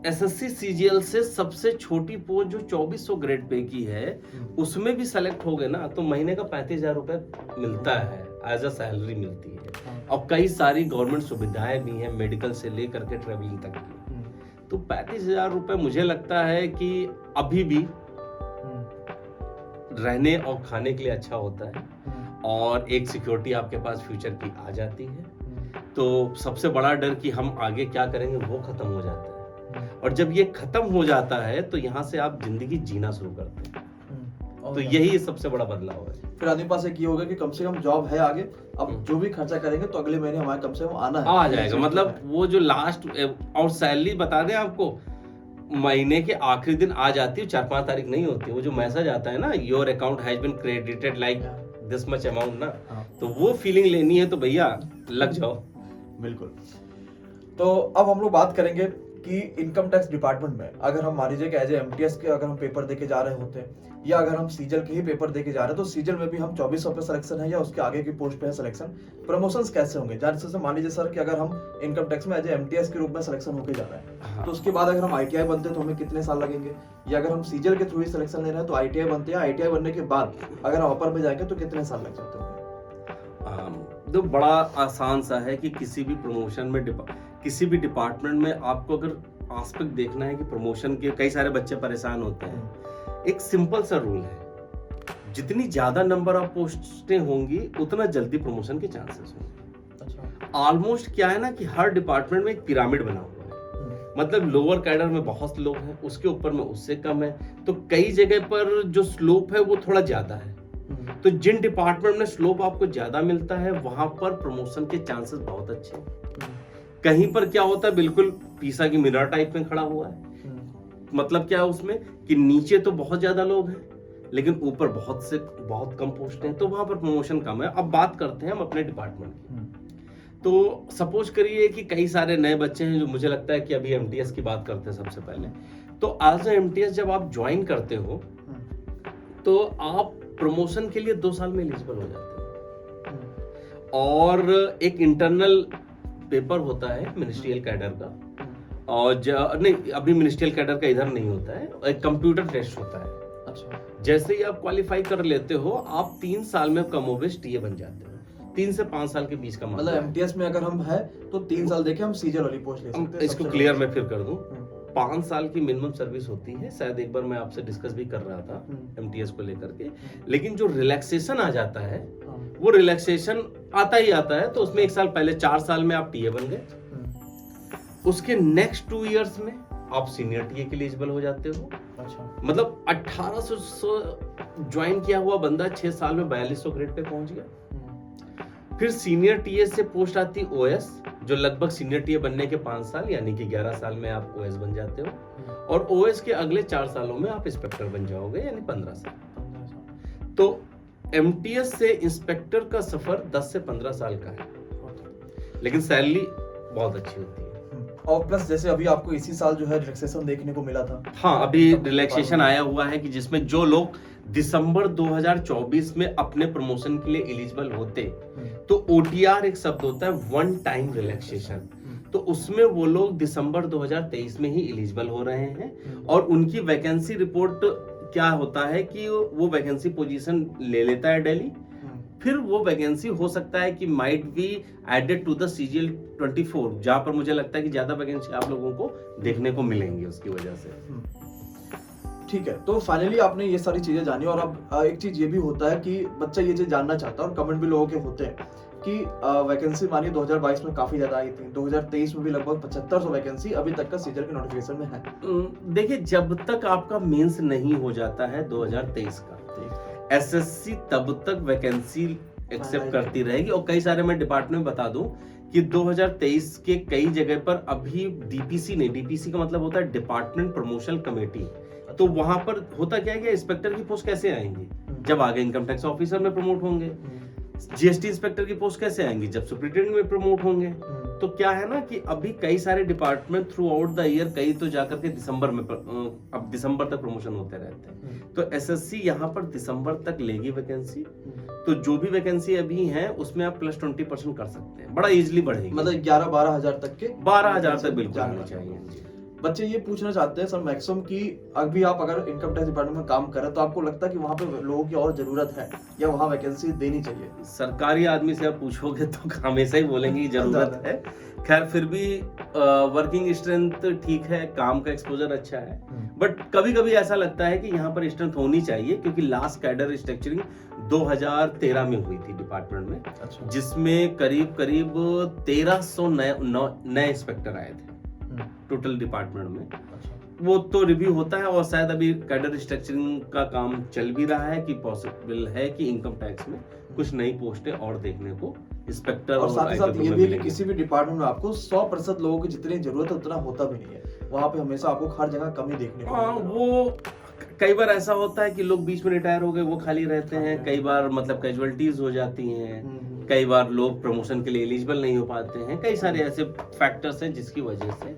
एसएससी सीजीएल से सबसे छोटी पोस्ट जो 2400 ग्रेड पे की है उसमें भी सेलेक्ट हो गए ना, तो महीने का 35,000 रुपए मिलता है, एज अ सैलरी मिलती है। और कई सारी गवर्नमेंट सुविधाएं भी हैं, मेडिकल से लेकर के ट्रेवलिंग तक की। तो 35,000 रुपए मुझे लगता है कि अभी भी रहने और खाने के लिए अच्छा होता है, और एक सिक्योरिटी आपके पास फ्यूचर की आ जाती है। तो सबसे बड़ा डर कि हम आगे क्या करेंगे वो खत्म हो जाता है, और जब ये खत्म हो जाता है तो यहाँ से आप जिंदगी जीना शुरू करते हैं। तो यही सबसे बड़ा बदलाव है। फिर आदमी पास एक ये होगा कि कम से कम जॉब है आगे, अब जो भी खर्चा करेंगे तो अगले महीने हमारे कम से कम आना है, आ जाएगा। मतलब वो जो लास्ट और सैलरी बता दें आपको, महीने के आखिरी दिन आ जाती है, 4-5 तारीख नहीं होती, वो जो मैसेज आता है ना, your account has been credited like this much amount ना, तो वो फीलिंग लेनी है तो भैया लग जाओ। बिल्कुल। तो अब हम लोग बात करेंगे कि इनकम टैक्स डिपार्टमेंट में अगर हम मान लीजिए कि एज एमटीएस के अगर हम पेपर देके जा रहे होते हैं, या अगर हम सीजल के ही पेपर देके जा रहे हैं, तो सीजल में भी हम 2400 पे सिलेक्शन है या उसके आगे की पोस्ट पे है सिलेक्शन, प्रमोशंस कैसे होंगे? जैसे मान लीजिए सर कि अगर हम इनकम टैक्स में एज एमटीएस के रूप में सिलेक्शन होके जा रहे हैं, तो उसके बाद अगर हम आईटीआई बनते हैं तो हमें कितने साल लगेंगे, या अगर हम सीजल के थ्रू ही सिलेक्शन ले रहे हैं तो आईटीआई बनते हैं, आईटीआई बनने के बाद अगर हम अपर में जाएंगे तो कितने साल लग जाते हैं? तो बड़ा आसान सा है कि किसी भी प्रमोशन में किसी भी डिपार्टमेंट में आपको अगर एस्पेक्ट देखना है कि प्रमोशन के कई सारे बच्चे परेशान होते हैं, एक सिंपल सा रूल है, जितनी ज्यादा नंबर ऑफ पोस्टें होंगी उतना जल्दी प्रमोशन के चांसेस होंगे। अच्छा। ऑलमोस्ट क्या है ना कि हर डिपार्टमेंट में एक पिरामिड बना हुआ है, मतलब लोअर कैडर में बहुत लोग हैं, उसके ऊपर में उससे कम है, तो कई जगह पर जो स्लोप है वो थोड़ा ज्यादा है। तो जिन डिपार्टमेंट में स्लोप आपको ज्यादा मिलता है वहां पर प्रमोशन के चांसेस बहुत अच्छे हैं। कहीं पर क्या होता है, बिल्कुल पीसा की मिरर टाइप में खड़ा हुआ है, मतलब क्या है उसमें कि नीचे तो बहुत ज्यादा लोग हैं लेकिन ऊपर बहुत कम पोस्ट हैं, तो वहां पर प्रमोशन कम है। अब बात करते हैं हम अपने डिपार्टमेंट की। तो सपोज करिए कि कई सारे नए बच्चे हैं, जो मुझे लगता है कि अभी एमटीएस की बात करते हैं सबसे पहले। तो एज ए एमटीएस जब आप ज्वाइन करते हो तो आप प्रमोशन के लिए 2 साल में एलिजिबल हो जाते हो। और एक इंटरनल पेपर होता है मिनिस्ट्रियल कैडर का, और नहीं, अभी मिनिस्ट्रियल कैडर का इधर नहीं होता है, एक कंप्यूटर टेस्ट होता है। अच्छा, जैसे ही आप क्वालिफाई कर लेते हो, आप 3 साल में कमोबेश टीए बन जाते हो। 3 से 5 साल के बीच का मतलब एमटीएस में अगर हम है तो 3 साल देके हम सीजर वाली पोस्ट ले सकते हैं। इसको सबसे क्लियर ज्यादा। मैं फिर कर दूं, 5 साल की मिनिमम सर्विस होती है, शायद एक बार मैं आपसे डिस्कस भी कर रहा था एमटीएस को लेकर के। लेकिन जो रिलैक्सेशन आ जाता है, हाँ। वो रिलैक्सेशन आता ही आता है, तो उसमें 1 साल पहले 4 साल में आप टीए बन गए, उसके नेक्स्ट 2 इयर्स में आप सीनियर टीए के लिए एलिजिबल हो जाते हो। अच्छा, मतलब 1800 ज्वाइन किया हुआ बंदा 6 साल में 4200 ग्रेड पे पहुंच गया। फिर सीनियर टीए से पोस्ट आती ओएस, जो लगभग सीनियर टीए बनने के 5 साल यानी कि 11 साल में आप ओएस बन जाते हो, और ओएस के अगले 4 सालों में आप इंस्पेक्टर बन जाओगे, यानी 15 साल। तो एमटीएस से इंस्पेक्टर का सफर 10 से 15 साल का है, लेकिन सैलरी बहुत अच्छी होती है। और प्लस जैसे अभी आपको इसी साल जो है रिलैक्सेशन देखने को मिला था। हाँ, अभी रिलैक्सेशन आया हुआ है कि जिसमें जो लोग दिसंबर 2024 में अपने प्रमोशन के लिए एलिजिबल होते, तो ओटीआर एक शब्द होता है, वन टाइम रिलैक्सेशन, तो उसमें वो लोग दिसंबर 2023 में ही एलिजिबल हो रहे हैं। और उनकी वैकेंसी रिपोर्ट क्या होता है कि वो वैकेंसी पोजीशन ले लेता है दिल्ली, फिर वो वैकेंसी हो सकता है कि might be added to the CGL 24, जहां पर मुझे लगता है कि ज्यादा वैकेंसी आप लोगों को देखने को मिलेंगी उसकी वजह से। ठीक है, तो फाइनली आपने ये सारी चीजें जानी, और अब एक चीज ये भी होता है कि बच्चा ये चीज जानना चाहता है, और कमेंट भी लोगों के होते हैं कि वैकेंसी मानिए 2022 में काफी ज्यादा आई थी, 2023 में भी लगभग 7500 वैकेंसी अभी तक का सीजर के नोटिफिकेशन में है। देखिए, जब तक आपका मेंस नहीं हो जाता है 2023 का, एसएससी तब तक वैकेंसी एक्सेप्ट करती रहेगी। और कई सारे मैं डिपार्टमेंट में बता दूं कि 2023 के कई जगह पर अभी डीपीसी नहीं, डीपीसी का मतलब होता है डिपार्टमेंट प्रमोशन कमेटी, तो वहां पर होता क्या है कि इंस्पेक्टर की पोस्ट कैसे आएंगी, जब आगे इनकम टैक्स ऑफिसर में प्रमोट होंगे। जीएसटी इंस्पेक्टर की पोस्ट कैसे आएंगी, जब सुपरिटेंडेंट में प्रमोट होंगे। तो क्या है ना कि अभी कई सारे department through out the year, कई तो जाकर के दिसंबर में अब दिसंबर तक प्रमोशन होते रहते हैं, तो एसएससी यहाँ पर दिसंबर तक लेगी वैकेंसी। तो जो भी वैकेंसी अभी है उसमें आप प्लस 20% कर सकते हैं, बड़ा इजीली बढ़ेगी। मतलब 11-12 हजार तक के 12 हजार तक बिल्कुल आना चाहिए। बच्चे ये पूछना चाहते हैं सर मैक्सिमम कि अभी आप अगर इनकम टैक्स डिपार्टमेंट में काम कर रहे हैं, तो आपको लगता है कि वहाँ पे लोगों की और जरूरत है या वहाँ वैकेंसी देनी चाहिए? सरकारी आदमी से आप पूछोगे तो हमेशा ही बोलेंगे कि जरूरत है। खैर, फिर भी वर्किंग स्ट्रेंथ ठीक है, काम का एक्सपोजर अच्छा है, बट कभी कभी ऐसा लगता है कि यहाँ पर स्ट्रेंथ होनी चाहिए, क्योंकि लास्ट कैडर रिस्ट्रक्चरिंग 2013 में हुई थी डिपार्टमेंट में। अच्छा। जिसमें करीब 1300 नए इंस्पेक्टर आए थे टोटल डिपार्टमेंट में। अच्छा। वो तो रिव्यू होता है, और शायद अभी कैडर रिस्ट्रक्चरिंग का काम चल भी रहा है कि पॉसिबल है कि इनकम टैक्स में कुछ नई पोस्टें और देखने को इंस्पेक्टर और साथ ही साथ ये भी है कि किसी भी डिपार्टमेंट में आपको 100% लोगों की जितनी जरूरत है उतना होता भी नहीं है, वहाँ पे हमेशा आपको हर जगह कमी देखने को मिलेगा। वो कई बार ऐसा होता है कि लोग बीच में रिटायर हो गए, वो खाली रहते हैं, कई बार मतलब कैजुअलिटीज हो जाती हैं, कई बार लोग प्रमोशन के लिए एलिजिबल नहीं हो पाते हैं, कई सारे ऐसे फैक्टर्स हैं जिसकी वजह से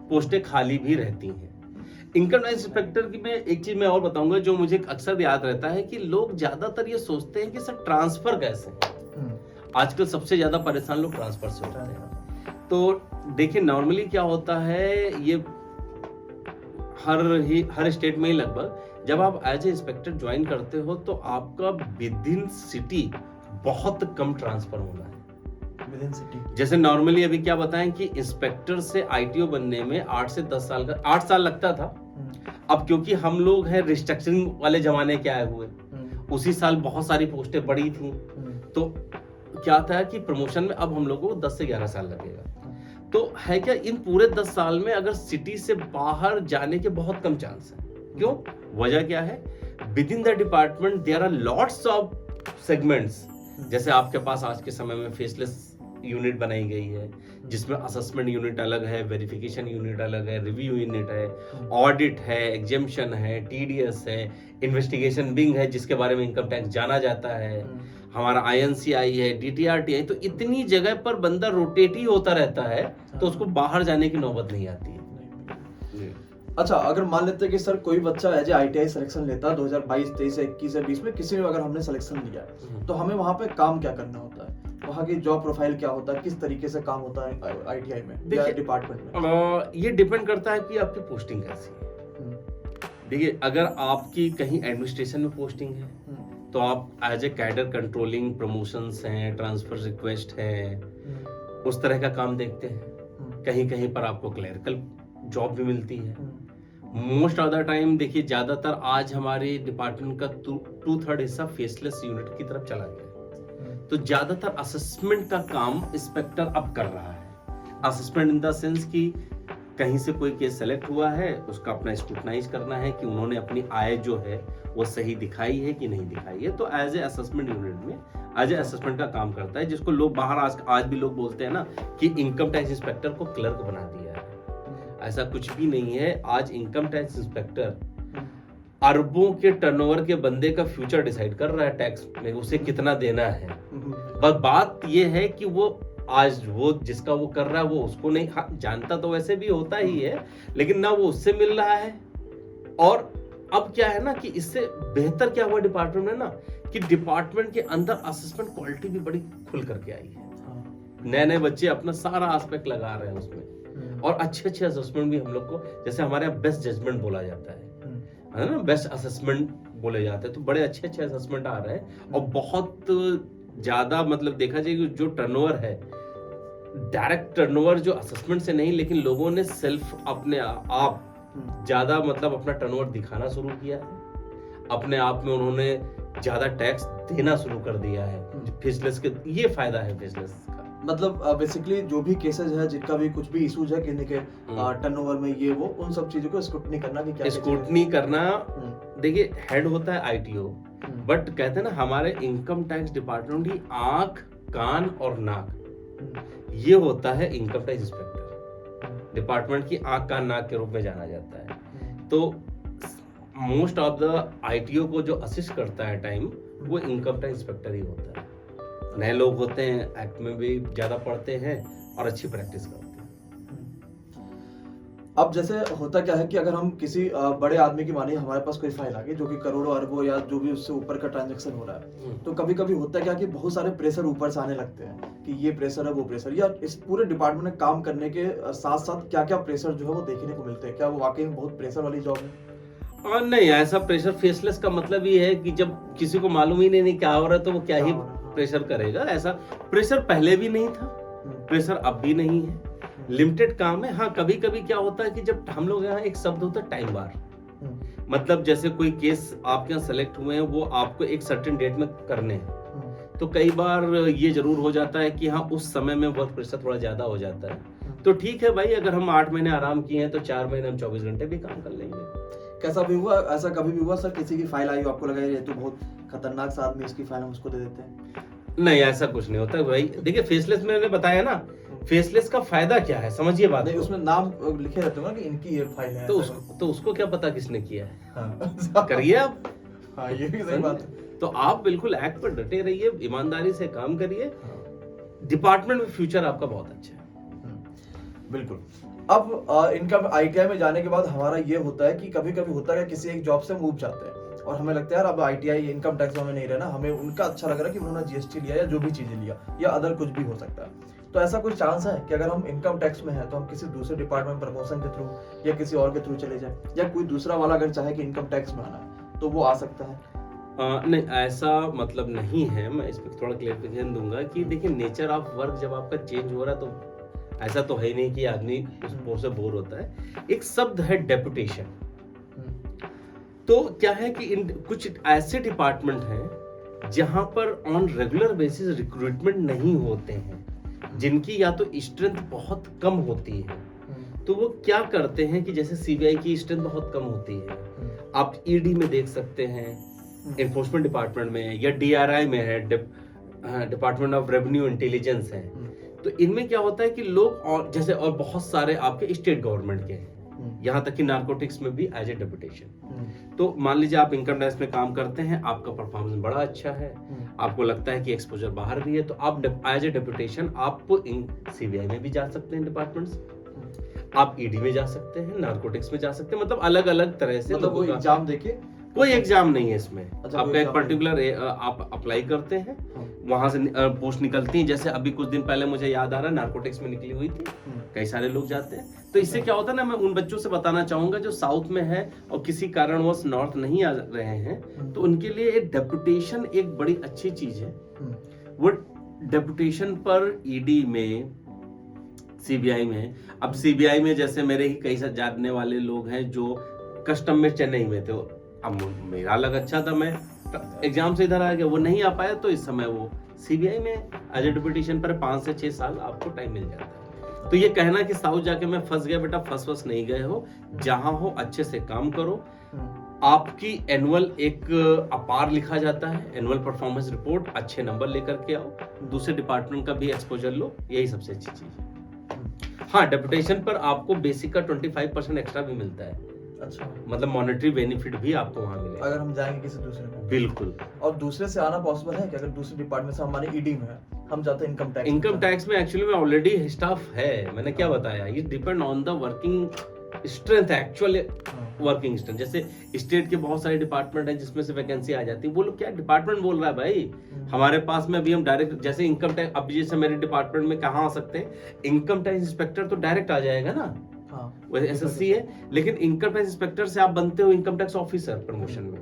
पोस्टें खाली भी रहती हैं। इनकम टैक्स इंस्पेक्टर की मैं एक चीज मैं और बताऊंगा जो मुझे अक्सर याद रहता है कि लोग ज्यादातर ये सोचते हैं कि सर ट्रांसफर कैसे है। आजकल सबसे ज्यादा परेशान लोग ट्रांसफर से होते हैं। तो देखिए, नॉर्मली क्या होता है, ये हर स्टेट में ही लगभग जब आप एज ए इंस्पेक्टर ज्वाइन करते हो तो आपका विद इन सिटी बहुत कम ट्रांसफर होना है। विद इन सिटी जैसे नॉर्मली अभी क्या बताएं कि इंस्पेक्टर से आईटीओ बनने में 8 से 10 साल का 8 साल लगता था। अब क्योंकि हम लोग हैं रिस्ट्रक्चरिंग वाले जमाने के आए हुए, उसी साल बहुत सारी पोस्टें बढ़ी थी, तो क्या था कि प्रमोशन में अब हम लोगों को 10 से 11 साल लगेगा। तो है क्या, इन पूरे 10 साल में अगर सिटी से बाहर जाने के बहुत कम चांस है। क्यों? वजह क्या है? Within the department there are lots of segments. जैसे आपके पास आज के समय में फेसलेस यूनिट बनाई गई है, जिसमें असेसमेंट यूनिट अलग है, वेरिफिकेशन यूनिट अलग है, रिव्यू यूनिट है, ऑडिट है, एग्जेम्पशन है, टीडीएस है, इन्वेस्टिगेशन विंग है जिसके बारे में इनकम टैक्स जाना जाता है, हमारा आईएनसीआई है, डीटीआरटी, तो इतनी जगह पर बंदा रोटेट ही होता रहता है, तो उसको बाहर जाने की नौबत नहीं आती है। अच्छा, अगर मान लेते हैं कि सर कोई बच्चा एज ए ITI सिलेक्शन लेता है 2022, 23, 21 या 20 में किसी में अगर हमने सिलेक्शन लिया है, तो हमें वहाँ पे काम क्या करना होता है? वहाँ की जॉब प्रोफाइल क्या होता है? किस तरीके से काम होता है ITI में या देखिए, डिपार्टमेंट में? ये डिपेंड करता है कि आपकी पोस्टिंग कैसी है। देखिए, अगर आपकी कहीं एडमिनिस्ट्रेशन में पोस्टिंग है तो आप as a cadre controlling, promotions हैं, ट्रांसफर रिक्वेस्ट है, उस तरह का काम देखते हैं। कहीं कहीं पर आपको क्लरिकल जॉब भी मिलती है। मोस्ट ऑफ द टाइम देखिए, ज्यादातर आज हमारे डिपार्टमेंट का 2/3 हिस्सा फेसलेस यूनिट की तरफ चला गया, तो ज्यादातर असेसमेंट का काम इंस्पेक्टर अब कर रहा है। असेसमेंट इन द सेंस कि कहीं से कोई केस सेलेक्ट हुआ है, उसका अपना स्क्रूटनाइज करना है कि उन्होंने अपनी आय जो है वो सही दिखाई है कि नहीं दिखाई है। तो एज ए असेसमेंट यूनिट में एज ए असेसमेंट का काम करता है, जिसको लोग बाहर आज भी लोग बोलते हैं ना कि इनकम टैक्स इंस्पेक्टर को क्लर्क बना दिया है। ऐसा कुछ भी नहीं है। आज इनकम टैक्स इंस्पेक्टर अरबों के टर्नओवर के बंदे का फ्यूचर डिसाइड कर रहा है टैक्स में, उसे कितना देना है। बस बात ये है कि वो आज वो जिसका वो कर रहा है वो उसको नहीं जानता, तो वैसे भी होता ही है, लेकिन ना वो उससे मिल रहा है। और अब क्या है ना कि इससे बेहतर क्या हुआ डिपार्टमेंट में ना कि डिपार्टमेंट के अंदर असेसमेंट क्वालिटी भी बड़ी खुल करके आई है। नए नए बच्चे अपना सारा एस्पेक्ट लगा रहे हैं उसमें, और अच्छे अच्छे असेसमेंट भी हम लोग को, जैसे हमारे यहाँ बेस्ट जजमेंट बोला जाता है ना, बेस्ट असेसमेंट बोले जाते हैं, तो बड़े अच्छे अच्छे असेसमेंट आ रहे हैं। और बहुत ज्यादा मतलब देखा जाए जो टर्नओवर है, डायरेक्ट टर्नओवर जो असेसमेंट से नहीं, लेकिन लोगों ने सेल्फ अपने आप ज्यादा मतलब अपना टर्नओवर दिखाना शुरू किया है। अपने आप में उन्होंने ज्यादा टैक्स देना शुरू कर दिया है। फेसलेस के ये फायदा है फेसलेस का। मतलब बेसिकली जो भी केसेस है, जिनका भी कुछ भी इश्यूज है किन्हीं के टर्नओवर में, ये वो उन सब चीजों को स्क्रूटनी करना कि क्या स्क्रूटनी करना। देखिए, हेड होता है ITO, बट कहते हैं ना हमारे इनकम टैक्स डिपार्टमेंट ही आंख, कान और नाक, ये होता है इनकम टैक्स इंस्पेक्टर। डिपार्टमेंट की आंख, कान, नाक के रूप में जाना जाता है। तो मोस्ट ऑफ द ITO को जो असिस्ट करता है टाइम, वो इनकम टैक्स इंस्पेक्टर ही होता है। नए लोग होते हैं, एक्ट में भी ज्यादा पढ़ते हैं और अच्छी प्रैक्टिस करते हैं। अब जैसे होता क्या है कि अगर हम किसी बड़े आदमी की मानिए हमारे पास कोई फाइल आ गई जो कि करोड़ों अरबों या जो भी उससे ऊपर का ट्रांजैक्शन हो रहा है, तो कभी कभी होता क्या कि बहुत सारे प्रेशर ऊपर से आने लगते हैं कि ये प्रेशर है, वो प्रेशर, या इस पूरे डिपार्टमेंट में काम करने के साथ साथ क्या क्या प्रेशर जो है वो देखने को मिलते हैं? क्या वो वाकई में बहुत प्रेशर वाली जॉब है? और नहीं, ऐसा प्रेशर फेसलेस का मतलब ये है कि जब किसी को मालूम ही नहीं क्या हो रहा है तो वो क्या ही प्रेशर करेगा। ऐसा प्रेशर पहले भी नहीं था, प्रेशर अब भी नहीं है, लिमिटेड काम है। हाँ, कभी कभी क्या होता है कि जब हम लोग यहाँ एक शब्द होता है टाइम बार, मतलब जैसे कोई केस आपके यहाँ सेलेक्ट हुए हैं, वो आपको एक सर्टेन डेट में करने हैं, तो कई बार ये जरूर हो जाता है कि हाँ उस समय में वर्क प्रेशर थोड़ा ज्यादा हो जाता है। तो ठीक है भाई, अगर हम 8 महीने आराम किए हैं तो 4 महीने हम 24 घंटे भी काम कर लेंगे। कैसा भी हुआ, ऐसा कभी भी हुआ सर किसी की फाइल आई हो, आपको लगा ये तो बहुत खतरनाक सा आदमी, इसकी फाइल हम उसको दे देते हैं? नहीं, ऐसा कुछ नहीं होता भाई। देखिए, फेसलेस मैंने बताया ना, फेसलेस का फायदा क्या है, समझिए बात। नहीं, उसमें नाम लिखे रहते होंगे कि इनकी ये फाइल है, तो उसको क्या पता किसने किया है? करिए आप। हाँ, ये भी सही बात है। तो आप बिल्कुल एक्ट पर डटे रहिए, ईमानदारी से काम करिए, डिपार्टमेंट में फ्यूचर आपका बहुत अच्छा है। बिल्कुल। अब इनकम ITI में जाने के बाद हमारा ये होता है कि कभी कभी होता है कि किसी एक जॉब से मूव जाते हैं और हमें लगता है यार अब ITI इनकम टैक्स में हमें नहीं रहना, हमें उनका अच्छा लग रहा है कि उन्होंने GST लिया या जो भी चीजें लिया या अदर कुछ भी हो सकता है। तो ऐसा कोई चांस है कि अगर हम इनकम टैक्स में है तो हम किसी दूसरे डिपार्टमेंट प्रमोशन के थ्रू या किसी और के थ्रू चले जाए, या कोई दूसरा वाला अगर चाहे कि इनकम टैक्स में आना है तो वो आ सकता है? नहीं, ऐसा मतलब नहीं है। मैं इस पर थोड़ा क्लेरिफिकेशन दूंगा कि देखिए, नेचर ऑफ वर्क जब आपका चेंज हो रहा है तो ऐसा तो है ही नहीं कि आदमी उस पोस्ट से बोर होता है। एक शब्द है डेपुटेशन। तो क्या है कि कुछ ऐसे डिपार्टमेंट हैं जहां पर ऑन रेगुलर बेसिस रिक्रूटमेंट नहीं होते हैं, जिनकी या तो स्ट्रेंथ बहुत कम होती है। तो वो क्या करते हैं कि जैसे CBI की स्ट्रेंथ बहुत कम होती है, आप ED में देख सकते हैं, एनफोर्समेंट डिपार्टमेंट में, या DRI में है, डिपार्टमेंट ऑफ रेवेन्यू इंटेलिजेंस है। तो इनमें क्या होता है कि लोग और जैसे और बहुत सारे आपके स्टेट गवर्नमेंट के हैं, यहाँ तक कि नार्कोटिक्स में भी एज ए डेपुटेशन। तो मान लीजिए आप इनकम टैक्स में काम करते हैं, आपका परफॉर्मेंस बड़ा अच्छा है, आपको लगता है कि एक्सपोजर बाहर भी है, तो आप एज ए डेपुटेशन आप CBI में भी जा सकते हैं डिपार्टमेंट्स। आप ईडी में जा सकते हैं, नारकोटिक्स में जा सकते हैं, मतलब अलग अलग तरह से मतलब वो लोगों का- एग्जाम देके कोई एग्जाम नहीं है इसमें। अच्छा, कोई आपका एक exam पर्टिकुलर आप अप्लाई करते हैं, हाँ। वहां से पोस्ट निकलती है। जैसे अभी कुछ दिन पहले मुझे याद आ रहा है, नारकोटिक्स में निकली हुई थी, कई सारे लोग जाते हैं। तो इससे क्या होता है ना, मैं उन बच्चों से बताना चाहूंगा जो साउथ में है और किसी कारणवश नॉर्थ नहीं आ रहे हैं, तो उनके लिए एक डेपुटेशन एक बड़ी अच्छी चीज है। वो डेपुटेशन पर ईडी में, सीबीआई में, अब सीबीआई में जैसे मेरे ही कई सारे जानने वाले लोग हैं जो कस्टम में चेन्नई में थे। अब मेरा लग अच्छा था, मैं एग्जाम से इधर आ गया, वो नहीं आ पाया, तो इस समय वो सीबीआई में एज ए डेपुटेशन पर 5 से 6 साल आपको टाइम मिल जाता है। तो ये कहना कि साउथ जाके मैं फंस गया, बेटा फंस नहीं गए हो, जहां हो अच्छे से काम करो। आपकी एनुअल एक अपार लिखा जाता है, एनुअल परफॉर्मेंस रिपोर्ट, अच्छे नंबर लेकर के आओ, दूसरे डिपार्टमेंट का भी एक्सपोजर लो, यही सबसे अच्छी चीज है। हाँ, डेपुटेशन पर आपको बेसिक का 25% एक्स्ट्रा भी मिलता है। अच्छा, मतलब मॉनेटरी बेनिफिट भी आपको वहाँ मिलेगा अगर हम जाएंगे किसी दूसरे में। बिल्कुल। और दूसरे से आना पॉसिबल है कि अगर दूसरे डिपार्टमेंट से हमारे ईडी में है, हम जाते हैं इनकम टैक्स। इनकम टैक्स में एक्चुअली में ऑलरेडी स्टाफ है, मैंने क्या बताया, ये depend on the working strength, actual working strength. जैसे स्टेट के बहुत सारे डिपार्टमेंट हैं जिसमें से वैकेंसी आ जाती है, वो लोग क्या डिपार्टमेंट बोल रहा है भाई, हमारे पास में अभी हम डायरेक्ट, जैसे इनकम टैक्स, अब जैसे मेरे डिपार्टमेंट में कहाँ आ सकते हैं, इनकम टैक्स इंस्पेक्टर तो डायरेक्ट आ जाएगा ना, वो एसएससी है, लेकिन इनकम टैक्स इंस्पेक्टर से आप बनते हो इनकम टैक्स ऑफिसर प्रमोशन में।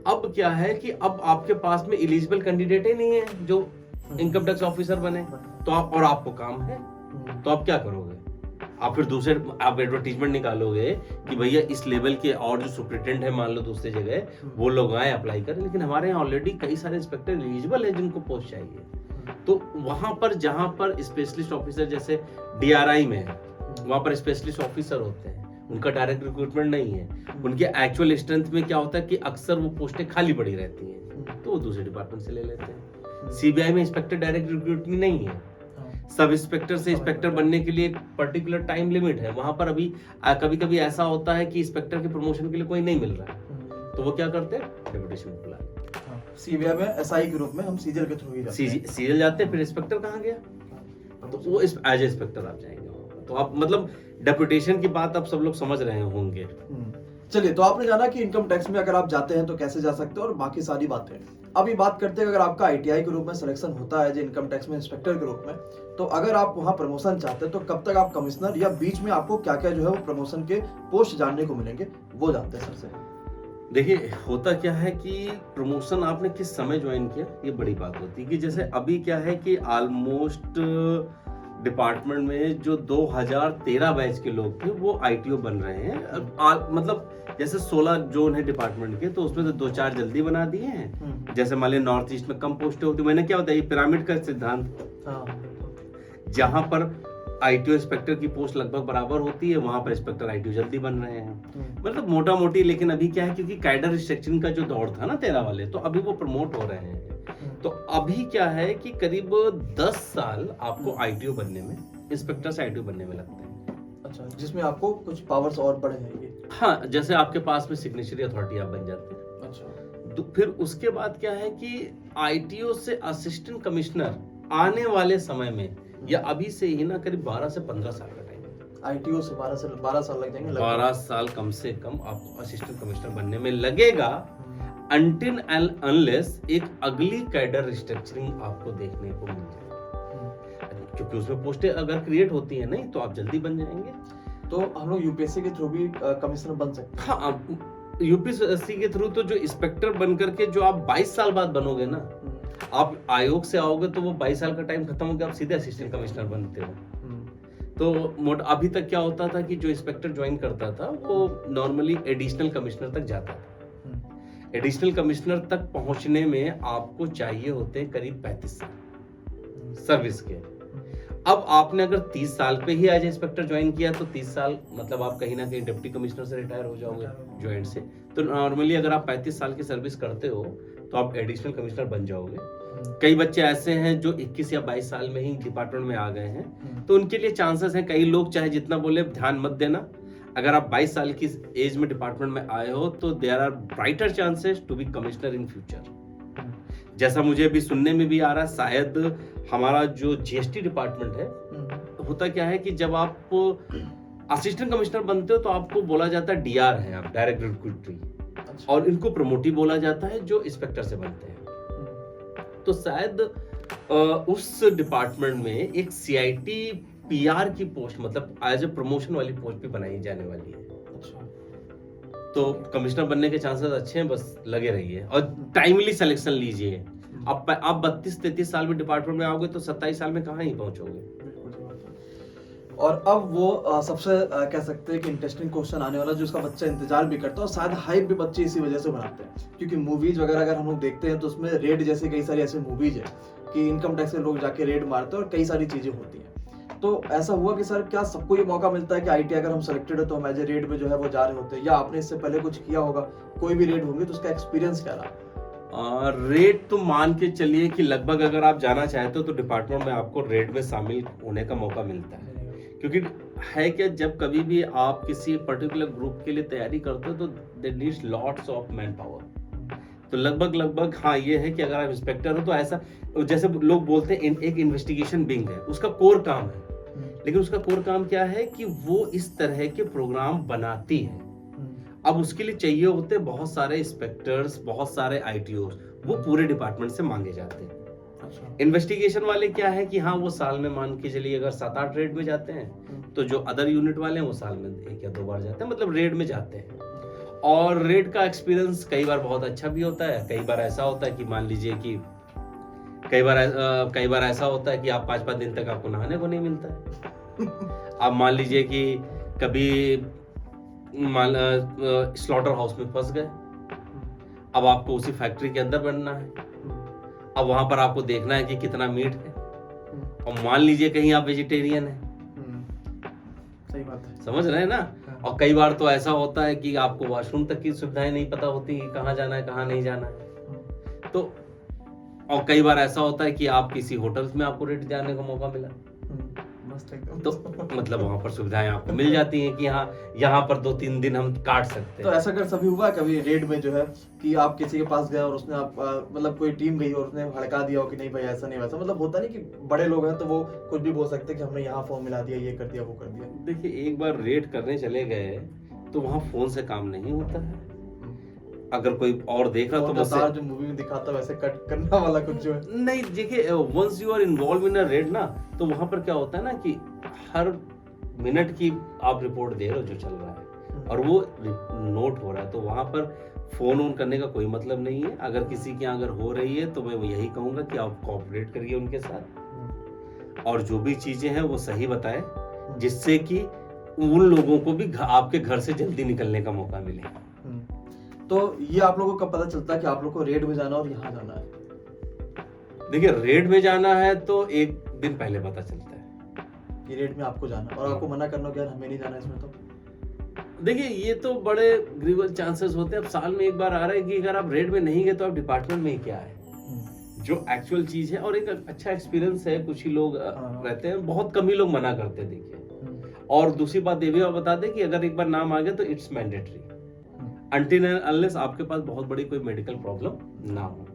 अब क्या है कि अब आपके पास में एलिजिबल कैंडिडेट ही नहीं है जो इनकम टैक्स ऑफिसर बने, तो आप, और आपको काम है, तो आप क्या करोगे, आप फिर दूसरे आप एडवर्टीजमेंट निकालोगे कि भैया इस लेवल के और जो सुपरिटेंडेंट है मान लो दूसरी जगह, वो लोग आए अप्लाई करें, लेकिन हमारे यहाँ ऑलरेडी कई सारे इंस्पेक्टर एलिजिबल है जिनको पोस्ट चाहिए। तो वहां पर जहां पर स्पेशलिस्ट ऑफिसर जैसे डीआरआई में है, वहां पर स्पेशलिस्ट ऑफिसर होते हैं, उनका डायरेक्ट रिक्रूटमेंट नहीं है, उनके एक्चुअल स्ट्रेंथ में क्या होता है कि अक्सर वो पोस्टें खाली पड़ी रहती हैं, तो वो दूसरे डिपार्टमेंट से ले लेते हैं। सीबीआई में इंस्पेक्टर डायरेक्ट रिक्रूटमेंट नहीं है, सब इंस्पेक्टर से इंस्पेक्टर बनने के लिए एक पर्टिकुलर टाइम लिमिट है। वहां पर अभी कभी कभी ऐसा होता है कि इंस्पेक्टर के प्रमोशन के लिए कोई नहीं मिल रहा है, तो वो क्या करते हैं, डेपुटेशन बुला, सीबीआई में एसआई के रूप में हम सीजर के थ्रू ही जाते हैं। सीजल जाते हैं, फिर इंस्पेक्टर कहाँ गया, तो वो एज इंस्पेक्टर आप जाएंगे। तो आप मतलब डेपुटेशन की बात आप सब लोग समझ रहे होंगे। चलिए, तो आपने जाना कि इनकम टैक्स में अगर आप जाते हैं तो कैसे जा सकते हैं और बाकी सारी बातें। अभी बात करते हैं, अगर आपका आईटीआई के रूप में सिलेक्शन होता है जो इनकम टैक्स में इंस्पेक्टर के रूप में, तो अगर आप वहां प्रमोशन चाहते हैं तो कब तक आप कमिश्नर, या बीच में आपको क्या क्या जो है वो प्रमोशन के पोस्ट जानने को मिलेंगे, वो जानते हैं सबसे। देखिए, होता क्या है कि प्रमोशन आपने किस समय ज्वाइन किया, ये बड़ी बात होती है। कि जैसे अभी क्या है कि ऑलमोस्ट डिपार्टमेंट में जो 2013 बैच के लोग थे वो आईटीओ बन रहे हैं। मतलब जैसे 16 जोन है डिपार्टमेंट के, तो उसमें से 2-4 जल्दी बना दिए हैं। जैसे मान लिया नॉर्थ ईस्ट में कम पोस्टें होती, मैंने क्या बताया, पिरामिड का सिद्धांत, जहां पर आईटीओ इंस्पेक्टर की पोस्ट लगभग बराबर होती है, वहां पर इंस्पेक्टर आईटीओ जल्दी बन रहे हैं, मतलब मोटा मोटी। लेकिन अभी क्या है, क्योंकि कैडर रिस्ट्रक्चरिंग का जो दौर था ना 13 वाले, तो अभी वो प्रमोट हो रहे हैं। तो अभी क्या है कि करीब 10 साल आपको आईटीओ बनने में, इंस्पेक्टर से आईटीओ बनने में लगते हैं। अच्छा, जिसमें आपको कुछ पावर्स और बढ़े हैं। हाँ, जैसे आपके पास में सिग्नेचरी अथॉरिटी आप बन जाते हैं। अच्छा, तो फिर उसके बाद क्या है कि आईटीओ से असिस्टेंट कमिश्नर आने वाले समय में, या अभी से ही ना, करीब 12 से 15 साल का टाइम, आईटीओ से 12 साल लग जाएंगे। 12 साल कम से कम आपको असिस्टेंट कमिश्नर बनने में लगेगा, अनटिल एंड अनलेस एक अगली कैडर रिस्ट्रक्चरिंग आपको देखने को मिल जाए, क्योंकि उसमें पोस्टें अगर क्रिएट होती है नहीं, तो आप जल्दी बन जाएंगे। तो हम लोग यूपीएससी के थ्रू भी कमिश्नर बन सकते हैं। हाँ, यूपीएससी के थ्रू तो जो इंस्पेक्टर बन करके जो आप 22 साल बाद बनोगे ना, आप आयोग से आओगे तो वो 22 साल का टाइम खत्म हो गया, आप सीधे असिस्टेंट कमिश्नर बनते हो। तो अभी तक क्या होता था कि जो इंस्पेक्टर ज्वाइन करता था वो नॉर्मली एडिशनल कमिश्नर तक जाता था। एडिशनल कमिश्नर तक पहुंचने में आपको चाहिए होते करीब 35 साल सर्विस के। अब आपने अगर 30 साल पे ही एज इंस्पेक्टर ज्वाइन किया, तो 30 साल मतलब आप कहीं ना कहीं डिप्टी कमिश्नर से रिटायर हो जाओगे ज्वाइंट से। तो नॉर्मली अगर आप 35 साल की सर्विस करते हो तो आप एडिशनल कमिश्नर बन जाओगे। कई बच्चे ऐसे हैं जो 21 या 22 साल में ही डिपार्टमेंट में आ गए हैं, तो उनके लिए चांसेस हैं। कई लोग चाहे जितना बोले ध्यान मत देना, अगर आप 22 साल की एज में डिपार्टमेंट में आए हो तो there are brighter chances to be commissioner in future. जैसा मुझे अभी सुनने में भी आ रहा है, शायद हमारा जो जीएसटी डिपार्टमेंट है, होता क्या है कि जब आप असिस्टेंट कमिश्नर बनते हो तो आपको बोला जाता है डीआर है, आप डायरेक्ट रिक्रूटरी, अच्छा। और इनको प्रमोटी बोला जाता है जो इंस्पेक्टर से बनते हैं। तो शायद उस डिपार्टमेंट में एक सीआईटी पीआर की पोस्ट, मतलब एज ए प्रमोशन वाली पोस्ट भी बनाई जाने वाली है। अच्छा। तो कमिश्नर बनने के चांसेस अच्छे हैं, बस लगे रहिए और टाइमली सिलेक्शन लीजिए। आप 32-33 साल में डिपार्टमेंट में आओगे तो 27 साल में कहाँ ही पहुंचोगे। और अब वो सबसे कह सकते हैं कि इंटरेस्टिंग क्वेश्चन आने वाला, जो उसका बच्चा इंतजार भी करता है और शायद हाइप भी बच्चे इसी वजह से बनाते हैं, क्योंकि मूवीज वगैरह अगर हम लोग देखते हैं तो उसमें रेड जैसे कई सारी ऐसी मूवीज है कि इनकम टैक्स के लोग जाके रेड मारते हैं और कई सारी चीजें होती हैं। तो ऐसा हुआ कि सर क्या सबको ये मौका मिलता है कि आईटी अगर हम सिलेक्टेड है तो हम एज ए रेड में जो है वो जा रहे होते हैं, या आपने इससे पहले कुछ किया होगा, कोई भी रेड होंगे तो उसका एक्सपीरियंस क्या रहा? रेड तो मान के चलिए कि लगभग अगर आप जाना चाहते हो तो डिपार्टमेंट में आपको रेड में शामिल होने का मौका मिलता है। क्योंकि है कि जब कभी भी आप किसी पर्टिकुलर ग्रुप के लिए तैयारी करते हो तो there needs lots of man power. तो लगभग हाँ ये है कि अगर आप इंस्पेक्टर हो तो ऐसा, जैसे लोग बोलते हैं एक इन्वेस्टिगेशन विंग है, उसका कोर काम है, लेकिन उसका कोर काम क्या है कि वो इस तरह के प्रोग्राम बनाती है। अब उसके लिए चाहिए होते बहुत सारे इंस्पेक्टर्स, बहुत सारे आईटीओ, वो पूरे डिपार्टमेंट से मांगे जाते हैं। इन्वेस्टिगेशन वाले क्या है कि हाँ वो साल में मान के चलिए अगर 7-8 रेड में जाते हैं, तो जो अदर यूनिट वाले हैं वो साल में 1 या 2 बार जाते हैं, मतलब रेड में जाते हैं। और रेड का एक्सपीरियंस कई बार बहुत अच्छा भी होता है, कई बार ऐसा होता है कि मान लीजिए कि कई बार ऐसा होता है कि आप 5-5 दिन तक आपको नहाने को नहीं मिलता है। आप मान लीजिए कि कभी स्लॉटर हाउस में फंस गए, अब आपको उसी फैक्ट्री के अंदर बनना है, अब वहां पर आपको देखना है कि कितना मीट है, और मान लीजिए कहीं आप वेजिटेरियन है, सही बात है, समझ रहे हैं ना। और कई बार तो ऐसा होता है कि आपको वॉशरूम तक की सुविधाएं नहीं पता होती, कहाँ जाना है कहाँ नहीं जाना है। तो और कई बार ऐसा होता है कि आप किसी होटल्स में आपको रेट जाने का मौका मिला, तो मतलब वहां पर सुविधाएं आपको मिल जाती हैं कि हाँ यहाँ पर 2-3 दिन हम काट सकते हैं। तो ऐसा अगर सभी हुआ कभी रेड में जो है कि आप किसी के पास गए और उसने आप मतलब कोई टीम गई और उसने भड़का दिया हो कि नहीं भाई ऐसा नहीं वैसा, मतलब होता नहीं कि बड़े लोग हैं तो वो कुछ भी बोल सकते हैं कि हमने यहाँ फॉर्म मिला दिया, ये कर दिया, वो कर दिया। देखिए एक बार रेड करने चले गए तो वहाँ फोन से काम नहीं होता है। अगर कोई और देख रहा तो मुझसे जो मूवी में दिखाता वैसे कट करना वाला कुछ जो है नहीं। देखिए once you are involve in a raid ना, तो वहां पर क्या होता है ना कि हर मिनट की आप रिपोर्ट दे रहे हो जो चल रहा है, और वो नोट हो रहा है, तो वहां पर फोन ऑन करने का कोई मतलब नहीं है। अगर किसी के यहाँ अगर हो रही है तो मैं यही कहूंगा कि आप कोऑपरेट करिए उनके साथ, और जो भी चीजें हैं वो सही बताएं, जिससे कि उन लोगों को भी आपके घर से जल्दी निकलने का मौका मिले। तो ये आप लोगों को कब पता चलता है कि आप लोग को रेड में जाना और यहाँ जाना है? देखिए रेड में जाना है तो 1 दिन पहले पता चलता है कि रेड में आपको जाना, और आपको मना करना कि यार हमें नहीं जाना इसमें। तो देखिए ये तो बड़े ग्रीवल चांसेस होते हैं। अब साल में एक बार आ रहा है कि अगर आप रेड में नहीं गए तो आप डिपार्टमेंट में ही क्या है, जो एक्चुअल चीज है। और एक अच्छा एक्सपीरियंस है, कुछ ही लोग रहते हैं, बहुत कम ही लोग मना करते हैं। देखिए और दूसरी बात ये भी आप बता दें कि अगर एक बार नाम आ गया तो it's mandatory, until and unless आपके पास बहुत बड़ी कोई मेडिकल प्रॉब्लम ना हो।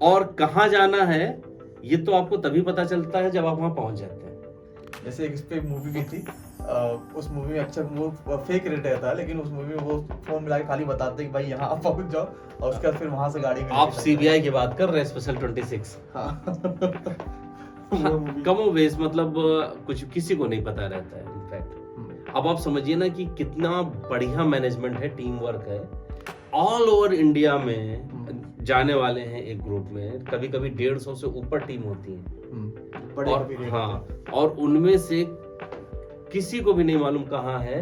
और कहाँ जाना है ये तो आपको तभी पता चलता है जब आप वहां पहुंच जाते हैं। जैसे एक इस पे मूवी भी थी, उस मूवी में अच्छा वो फेक रेट रहता है, लेकिन उस मूवी में वो फोन मिला के खाली बताते हैं कि भाई यहाँ आप पहुंच जाओ, और उसके बाद फिर वहां से गाड़ी में आप सीबीआई की बात कर रहे हैं, स्पेशल 26। कमो बेस मतलब कुछ किसी को नहीं पता रहता है इनफैक्ट। अब आप समझिए ना कि कितना बढ़िया मैनेजमेंट है, टीम वर्क है। ऑल ओवर इंडिया में जाने वाले हैं एक ग्रुप में, कभी कभी 150 से ऊपर टीम होती है, और हाँ, और उनमें से किसी को भी नहीं मालूम कहाँ है,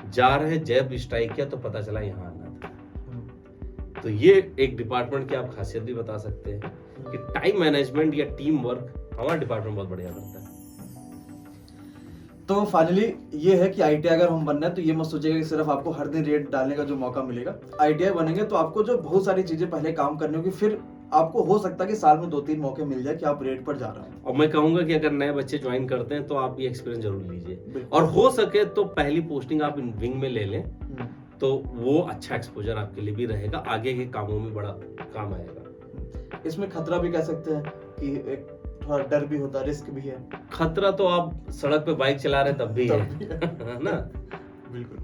जा रहे जब स्ट्राइक किया तो पता चला यहाँ आना था। तो ये एक डिपार्टमेंट की आप खासियत भी बता सकते हैं कि टाइम मैनेजमेंट या टीम वर्क हमारा डिपार्टमेंट बहुत बढ़िया करता है। तो फाइनली ये है कि आईटीआई अगर हम बनना है तो ये मत सोचिएगा कि सिर्फ आपको हर दिन रेट डालने का जो मौका मिलेगा। आईटीआई बनेंगे तो आपको जो बहुत सारी चीजें पहले काम करनी होगी, फिर आपको हो सकता है कि साल में 2-3 मौके मिल जाए कि आप रेट पर जा रहे हैं। और मैं कहूंगा कि अगर नए बच्चे ज्वाइन करते हैं तो आप ये एक्सपीरियंस जरूर लीजिए, और हो सके तो पहली पोस्टिंग आप विंग में ले लें, तो वो अच्छा एक्सपोजर आपके लिए भी रहेगा, आगे के कामों में बड़ा काम आएगा। इसमें खतरा भी कह सकते हैं कि एक थोड़ा डर भी होता है, रिस्क भी है। खतरा तो आप सड़क पे बाइक चला रहे तब भी है है ना। बिल्कुल।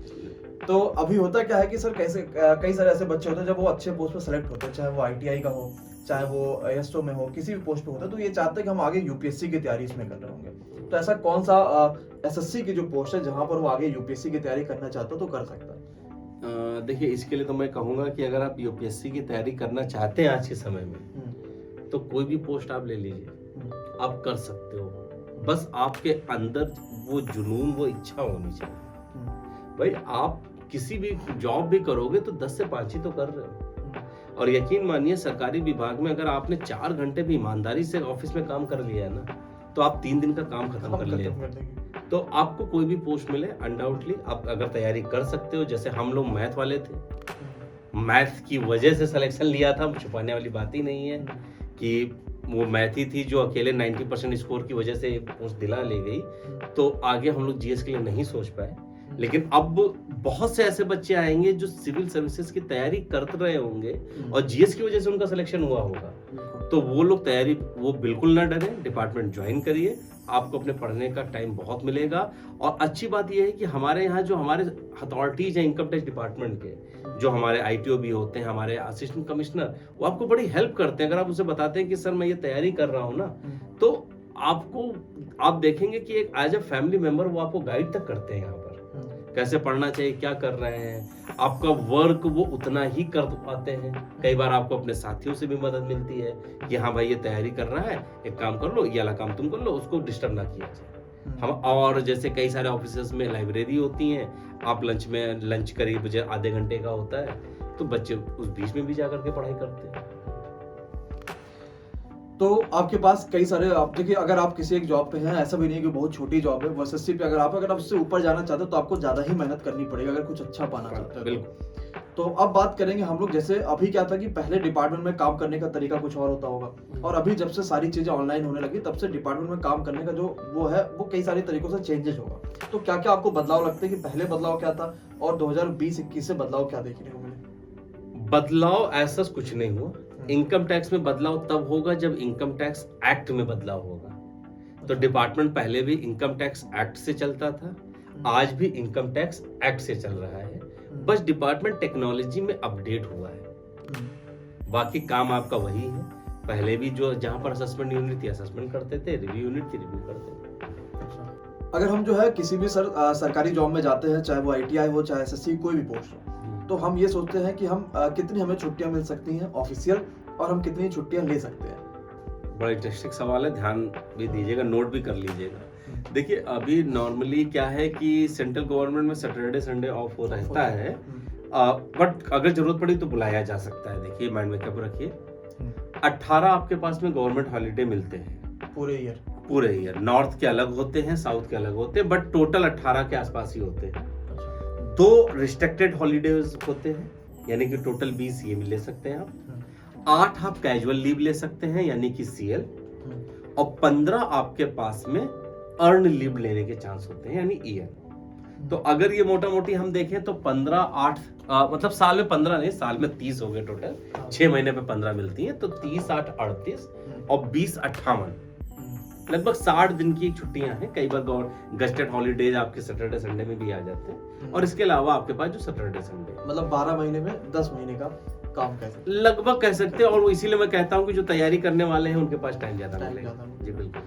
तो अभी होता क्या है कि सर कैसे कई सारे ऐसे बच्चे होते हैं जब वो अच्छे पोस्ट पे सेलेक्ट होते हैं, चाहे वो आईटीआई का हो, चाहे वो एएसओ में हो, किसी भी पोस्ट पे होता है, तो ये चाहते हैं कि हम आगे यूपीएससी की तैयारी इसमें कर रहे होंगे। तो ऐसा कौन सा एसएससी की जो पोस्ट है जहां पर वो आगे यूपीएससी की तैयारी करना चाहता है तो कर सकता है? देखिए, इसके लिए तो मैं कहूंगा कि अगर आप यूपीएससी की तैयारी करना चाहते हैं आज के समय में, तो कोई भी पोस्ट आप ले लीजिए, आप कर सकते हो। बस आपके अंदर वो जुनून, वो इच्छा होनी चाहिए। भाई आप किसी भी जॉब भी करोगे तो 10 से 5 ही तो कर रहे हो। और यकीन मानिए, सरकारी विभाग में अगर आपने 4 घंटे भी ईमानदारी से ऑफिस में काम कर लिया है ना, तो आप 3 दिन का काम खत्म कर लिया। तो आपको कोई भी पोस्ट मिले, अनडाउटली आप अगर तैयारी कर सकते हो। जैसे हम लोग मैथ वाले थे, मैथ की वजह से सिलेक्शन लिया था, छुपाने वाली बात ही नहीं है कि वो मैथ ही थी जो अकेले 90% स्कोर की वजह से पोस्ट दिला ले गई। तो आगे हम लोग जीएस के लिए नहीं सोच पाए। लेकिन अब बहुत से ऐसे बच्चे आएंगे जो सिविल सर्विसेज की तैयारी कर रहे होंगे और जीएस की वजह से उनका सिलेक्शन हुआ होगा। तो वो लोग तैयारी, वो बिल्कुल ना डरें, डिपार्टमेंट ज्वाइन करिए, आपको अपने पढ़ने का टाइम बहुत मिलेगा। और अच्छी बात यह है कि हमारे यहाँ जो हमारे अथॉरिटीज हैं इनकम टैक्स डिपार्टमेंट के, जो हमारे आईटीओ भी होते हैं, हमारे असिस्टेंट कमिश्नर, वो आपको बड़ी हेल्प करते हैं। अगर आप उसे बताते हैं कि सर मैं ये तैयारी कर रहा हूँ ना, तो आप देखेंगे कि एक एज ए फैमिली मेंबर वो आपको गाइड तक करते हैं यहाँ पर, कैसे पढ़ना चाहिए, क्या कर रहे हैं। आपका वर्क वो उतना ही कर पाते हैं। कई बार आपको अपने साथियों से भी मदद मिलती है कि हाँ भाई ये तैयारी कर रहा है, एक काम कर लो, ये वाला काम तुम कर लो, उसको डिस्टर्ब ना किया जाए। हम और जैसे कई सारे ऑफिसेस में लाइब्रेरी होती हैं, आप लंच करीब आधे घंटे का होता है, तो बच्चे उस बीच में भी जाकर के पढ़ाई करते हैं। तो आपके पास कई सारे, आप देखिए अगर आप किसी एक जॉब पे हैं, ऐसा भी नहीं है कि बहुत छोटी जॉब है, वर्सेस पे अगर आप उससे ऊपर जाना चाहते हो तो आपको ज्यादा ही मेहनत करनी पड़ेगी अगर कुछ अच्छा पाना चाहते हो। बिल्कुल। तो अब बात करेंगे हम लोग, जैसे अभी क्या था कि पहले डिपार्टमेंट में काम करने का तरीका कुछ और होता होगा, और अभी जब से सारी चीजें ऑनलाइन होने लगी तब से डिपार्टमेंट में काम करने का जो वो है वो कई सारे तरीकों से चेंजेस होगा। तो क्या क्या आपको बदलाव लगते हैं कि पहले बदलाव क्या था और 2020-21 से बदलाव क्या देखने को मिले? बदलाव ऐसा कुछ नहीं हुआ। इनकम टैक्स में बदलाव तब होगा जब इनकम टैक्स एक्ट में बदलाव होगा। तो डिपार्टमेंट पहले भी इनकम टैक्स एक्ट से चलता था, आज भी इनकम टैक्स एक्ट से चल रहा है। बस डिपार्टमेंट टेक्नोलॉजी में अपडेट हुआ है, बाकी काम आपका वही है। पहले भी जो जहां पर असेसमेंट यूनिट थी असेसमेंट करते थे, रिव्यू यूनिट थी रिव्यू करते थे। अगर हम जो है किसी भी सरकारी जॉब में जाते हैं, चाहे वो आईटीआई हो चाहे एसएससी कोई भी पोस्ट हो, तो हम ये सोचते हैं कि हम कितनी हमें छुट्टियां मिल सकती हैं ऑफिशियल, और हम कितनी छुट्टियां ले सकते हैं? बड़ा इंटरेस्टिंग सवाल है, ध्यान भी दीजिएगा, नोट भी कर लीजिएगा। देखिए, अभी नॉर्मली क्या है कि सेंट्रल गवर्नमेंट में सैटरडे संडे ऑफ हो रहता है, बट अगर जरूरत पड़ी तो बुलाया जा सकता है। देखिए, माइंड में क्या रखिए, 18 आपके पास में गवर्नमेंट हॉलीडे मिलते हैं पूरे ईयर। नॉर्थ के अलग होते हैं, साउथ के अलग होते हैं, बट टोटल 18 के आसपास ही होते हैं। 2 रिस्ट्रिक्टेड हॉलीडेज होते हैं, यानी कि टोटल 20 ये ले सकते हैं आप। 8 आप कैजुअल लीव ले सकते हैं, यानी कि सीएल, और 15 आपके पास में अर्न लीव लेने के चांस होते हैं, यानी ईएल। तो अगर ये मोटा मोटी हम देखें तो 15-8 मतलब साल में 15 नहीं, साल में 30 हो गए टोटल। 6 महीने पे 15 मिलती है, तो 30-8 38 और 20 58, लगभग 60 दिन की छुट्टियां हैं। कई बार गस्टेड हॉलीडेज आपके सैटरडे संडे में भी आ जाते हैं, और इसके अलावा आपके पास जो सैटरडे संडे, मतलब 12 महीने में 10 महीने का काम कह सकते हैं, लगभग कह सकते हैं। और इसीलिए मैं कहता हूं कि जो तैयारी करने वाले हैं उनके पास टाइम ज्यादा मिलेगा। जी बिल्कुल।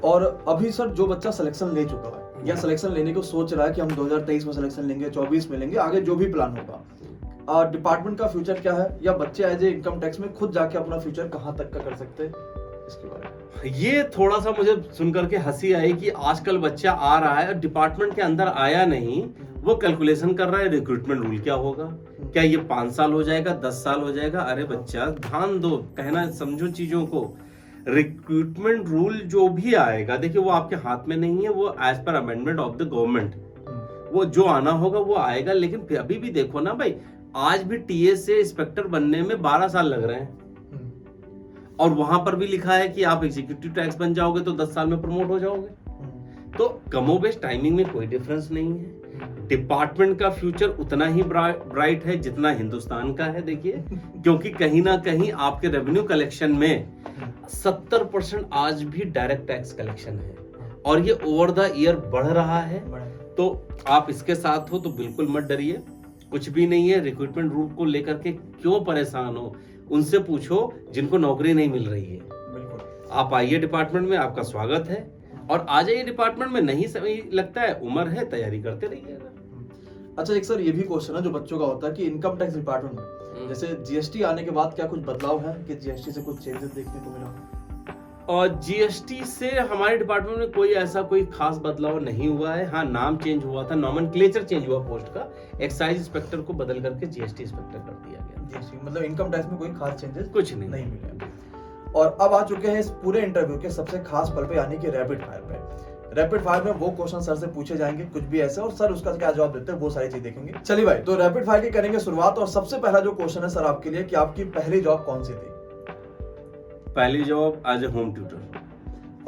और अभी सर जो बच्चा सिलेक्शन ले चुका है या सिलेक्शन लेने को सोच रहा है कि हम 2023 में सिलेक्शन लेंगे, 24 में लेंगे, आगे जो भी प्लान होगा, डिपार्टमेंट का फ्यूचर क्या है, या बच्चे एज ए इनकम टैक्स में खुद जाके अपना फ्यूचर कहाँ तक का कर सकते हैं, इसके बारे में? ये थोड़ा सा मुझे सुनकर के हंसी आई कि आजकल बच्चा आ रहा है और डिपार्टमेंट के अंदर आया नहीं, वो कैलकुलेशन कर रहा है रिक्रूटमेंट रूल क्या होगा, क्या ये 5 साल हो जाएगा, 10 साल हो जाएगा। अरे बच्चा, ध्यान दो, कहना समझो चीजों को। रिक्रूटमेंट रूल जो भी आएगा, देखिए वो आपके हाथ में नहीं है, वो as per amendment of the government, वो जो आना होगा वो आएगा। लेकिन अभी भी देखो ना भाई, आज भी टीएस से इंस्पेक्टर बनने में 12 साल लग रहे हैं, और वहां पर भी लिखा है कि आप एग्जीक्यूटिव टैक्स बन जाओगे तो 10 साल में प्रमोट हो जाओगे। तो कमोबेश टाइमिंग में कोई डिफरेंस नहीं है। डिपार्टमेंट का फ्यूचर उतना ही ब्राइट है जितना हिंदुस्तान का है। देखिए, क्योंकि कहीं ना कहीं आपके रेवेन्यू कलेक्शन में 70% आज भी डायरेक्ट टैक्स कलेक्शन है और ये ओवर द ईयर बढ़ रहा है। तो आप इसके साथ हो तो बिल्कुल मत डरिए, कुछ भी नहीं है। रिक्रूटमेंट रूट को लेकर के क्यों परेशान हो, उनसे पूछो जिनको नौकरी नहीं मिल रही है। आप आइए डिपार्टमेंट में, आपका स्वागत है। और आ जाइए डिपार्टमेंट में, नहीं सही लगता है, उम्र है, तैयारी करते रहिएगा। अच्छा, एक सर ये भी क्वेश्चन है जो बच्चों का होता है कि इनकम टैक्स डिपार्टमेंट में जैसे जीएसटी आने के बाद क्या कुछ बदलाव है कि जीएसटी से कुछ चेंजेस देखने को मिला? और जीएसटी से हमारे डिपार्टमेंट में कोई ऐसा कोई खास बदलाव नहीं हुआ है। हाँ, नाम चेंज हुआ था, नॉमेनक्लेचर चेंज हुआ पोस्ट का, एक्साइज इंस्पेक्टर को बदल करके जीएसटी इंस्पेक्टर कर दिया गया। जीएसटी मतलब इनकम टैक्स में कोई खास चेंजेस कुछ नहीं मिले। और अब आ चुके हैं इस पूरे इंटरव्यू के सबसे खास पल पे, यानी कि रैपिड फायर पे। रैपिड फायर में वो क्वेश्चन सर से पूछे जाएंगे कुछ भी ऐसे, और सर उसका क्या जवाब देते हैं वो सारी चीज देखेंगे। चलिए भाई, तो रैपिड फायर की करेंगे शुरुआत। और सबसे पहला जो क्वेश्चन है सर आपके लिए कि आपकी पहली जॉब कौन सी थी? पहली job as a home tutor.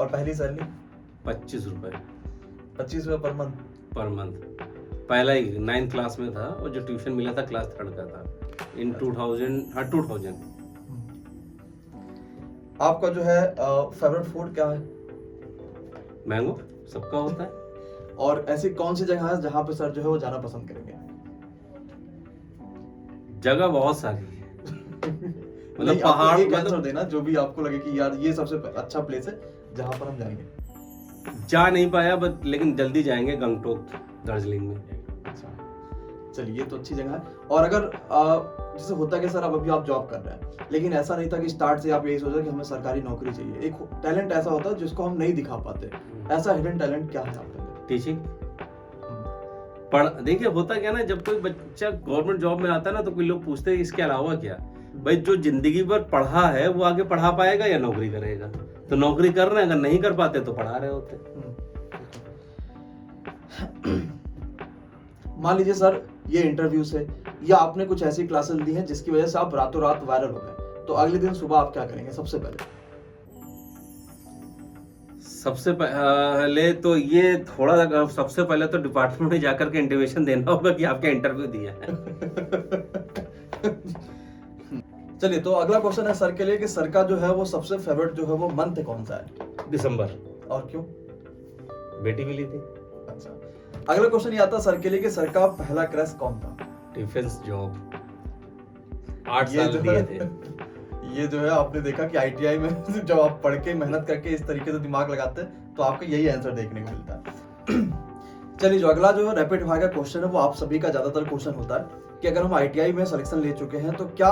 और पहली सैलरी? 25 रुपए। 25 रुपए पर मंथ? पहला ही 9th क्लास में था, और जो ट्यूशन मिला था क्लास 3rd का था इन 2000। आपका जो है फेवरेट फूड क्या है? मैंगो, सबका होता है। और ऐसी कौन सी जगह है जहाँ पे सर जो है वो जाना पसंद करेंगे? जगह बहुत सारी है। मतलब पहाड़, एक मतलब आंसर देना जो भी आपको लगे कि यार ये सबसे अच्छा प्लेस है जहाँ पर हम जाएंगे। जा नहीं पाया बट लेकिन जल्दी जाएंगे, गंगटोक, दार्जिलिंग में। अच्छा, चलिए, ये तो अच्छी जगह है। और अगर जैसे होता है कि सर अब अभी आप जॉब कर रहे हैं, लेकिन ऐसा नहीं था कि स्टार्ट से आप यही सोचा कि हमें सरकारी नौकरी चाहिए। एक टैलेंट ऐसा होता है जिसको हम नहीं दिखा पाते, ऐसा हिडन टैलेंट क्या है आपके अंदर? टीचिंग। देखिए, होता क्या ना, जब कोई बच्चा गवर्नमेंट जॉब में आता है ना तो कोई लोग पूछते हैं इसके अलावा क्या। भाई, जो जिंदगी भर पढ़ा है वो आगे पढ़ा पाएगा या नौकरी करेगा? तो नौकरी कर रहे हैं, अगर नहीं कर पाते तो पढ़ा रहे होते। मान लीजिए सर, ये इंटरव्यू से या आपने कुछ ऐसी क्लासेस ली हैं जिसकी वजह से आप रातों रात वायरल हो गए, तो अगले दिन सुबह आप क्या करेंगे सबसे पहले? सबसे पहले तो ये थोड़ा, सबसे पहले तो डिपार्टमेंट में जाकर के इंटीमेशन देना होगा कि आपका इंटरव्यू दिया है। चलिए, तो अगला क्वेश्चन है सर के लिए कि सर का जो है वो सबसे फेवरेट जो है वो मंथ कौन सा है? दिसंबर। और क्यों? बेटी मिली थी। अच्छा, अगला क्वेश्चन ये आता सर के लिए कि सर का पहला क्रश कौन था? डिफेंस जॉब, 8 साल दिए थे। ये जो है आपने देखा कि आईटीआई में जब आप पढ़ के मेहनत करके इस तरीके से दिमाग लगाते हैं तो आपको यही आंसर देखने को मिलता है। चलिए, जो अगला जो है रैपिड फायर का क्वेश्चन है वो आप सभी का ज्यादातर क्वेश्चन होता है कि अगर हम आईटीआई में सिलेक्शन ले चुके हैं तो क्या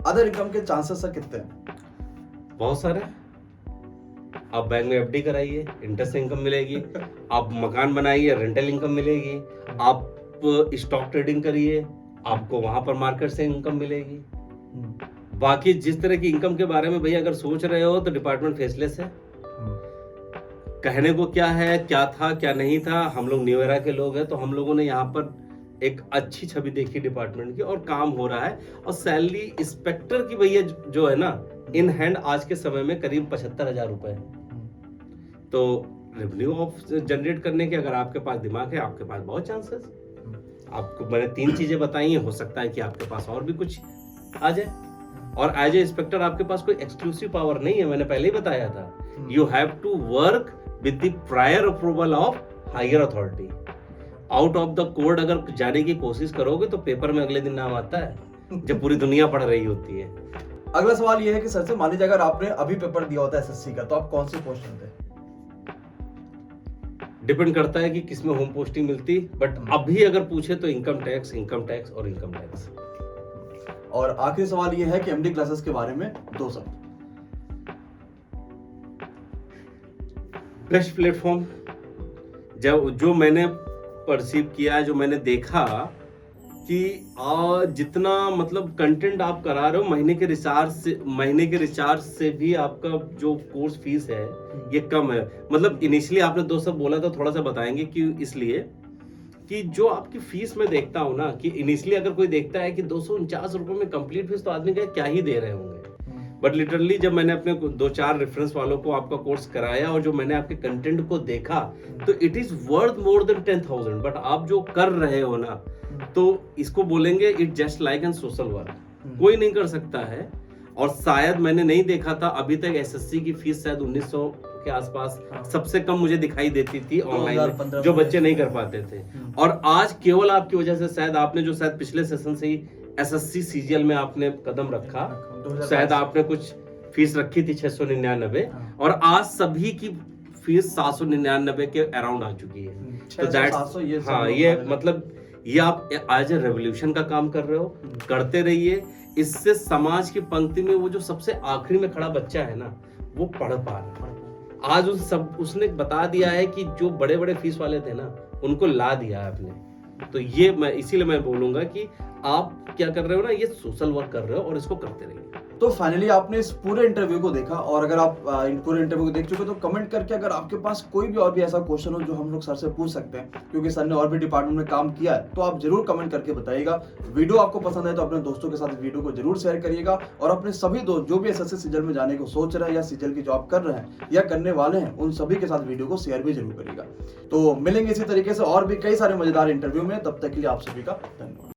अदर इनकम के चांसेस सर कितने हैं? बहुत सारे। आप बैंक में एफडी कराइए, इंटरेस्ट इनकम मिलेगी। आप मकान बनाइए, रेंटल इनकम मिलेगी। आप स्टॉक ट्रेडिंग करिए, आपको वहां पर मार्केट से इनकम मिलेगी। बाकी जिस तरह की इनकम के बारे में भैया अगर सोच रहे हो तो डिपार्टमेंट फेसलेस है। कहने को क्या है, क्या था क्या नहीं था, हम लोग न्यू एरा के लोग हैं, तो हम लोगों ने यहाँ पर एक अच्छी छवि देखी डिपार्टमेंट की और काम हो रहा है। और सैलरी इंस्पेक्टर की भैया जो है ना, इन हैंड आज के समय में करीब 75,000 रुपए है। तो रेवेन्यू ऑफ जनरेट करने के अगर आपके पास दिमाग है, आपके पास बहुत चांसेस। आपको मैंने 3 चीजें बताई हैं, हो सकता है कि आपके पास और भी कुछ आ जाए। और एज ए इंस्पेक्टर आपके पास कोई एक्सक्लूसिव पावर नहीं है, मैंने पहले ही बताया था। You have to work with the prior approval of higher authority. Out of the code अगर जाने की कोशिश करोगे तो पेपर में अगले दिन नाम आता है जब पूरी दुनिया पढ़ रही होती है। अगला सवाल ये है कि सर से मान लीजिए अगर आपने अभी पेपर दिया होता है एसएससी का, तो आप कौन सी पोस्ट में थे? डिपेंड करता है कि किसमें होम पोस्टिंग मिलती, बट अभी अगर पूछे तो इनकम टैक्स और इनकम टैक्स। और आखिरी सवाल ये है कि एमडी क्लासेस के बारे में 2 शब्द। बेस्ट प्लेटफॉर्म जो मैंने परसीव किया, जो मैंने देखा कि जितना मतलब कंटेंट आप करा रहे हो, महीने के रिचार्ज से भी आपका जो कोर्स फीस है ये कम है। मतलब इनिशियली आपने 2 शब्द बोला था, थोड़ा सा बताएंगे कि इसलिए कि जो आपकी फीस में देखता हूँ ना, कि इनिशियली अगर कोई देखता है कि 249 रुपए में कंप्लीट फीस, तो आदमी क्या ही दे रहे होंगे। बट लिटरली जब मैंने अपने 2-4 रेफरेंस वालों को आपका कोर्स कराया और जो मैंने आपके कंटेंट को देखा, तो it is worth more than 10,000। But आप जो कर रहे हो ना, तो इसको बोलेंगे it just like an social work, कोई नहीं कर सकता है। और शायद मैंने नहीं देखा था अभी तक एसएससी की फीस शायद 1900 के आसपास सबसे कम मुझे दिखाई देती थी ऑनलाइन, जो बच्चे नहीं कर पाते थे। और आज केवल आपकी वजह से, शायद आपने जो शायद पिछले सेशन से ही एसएससी सीजीएल में आपने कदम रखा, शायद आपने कुछ फीस रखी थी 699, और आज सभी की फीस 799 के अराउंड आ चुकी है। तो दैट्स, हाँ, ये मतलब ये आप आज रेवोल्यूशन का काम कर रहे हो, करते रहिए। इससे समाज की पंक्ति में वो जो सबसे आखिरी में खड़ा बच्चा है ना, वो पढ़ पा रहा है। आज उसने बता दिया है कि जो बड़े बड़े फीस वाले थे ना, उनको ला दिया है आपने। तो ये मैं इसीलिए मैं बोलूंगा कि आप क्या कर रहे हो ना, ये सोशल वर्क कर रहे हो और इसको करते रहिए। तो फाइनली आपने इस पूरे इंटरव्यू को देखा, और अगर आप इन पूरे इंटरव्यू को देख चुके तो कमेंट करके अगर आपके पास कोई भी और भी ऐसा क्वेश्चन हो जो हम लोग सर से पूछ सकते हैं, क्योंकि सर ने और भी डिपार्टमेंट में काम किया है, तो आप जरूर कमेंट करके बताइएगा। वीडियो आपको पसंद है तो अपने दोस्तों के साथ वीडियो को जरूर शेयर करिएगा, और अपने सभी दोस्त जो भी एसएससी सीजीएल में जाने को सोच रहे हैं या सीजीएल की जॉब कर रहे हैं या करने वाले हैं, उन सभी के साथ वीडियो को शेयर भी जरूर करिएगा। तो मिलेंगे इसी तरीके से और भी कई सारे मजेदार इंटरव्यू में, तब तक के लिए आप सभी का धन्यवाद।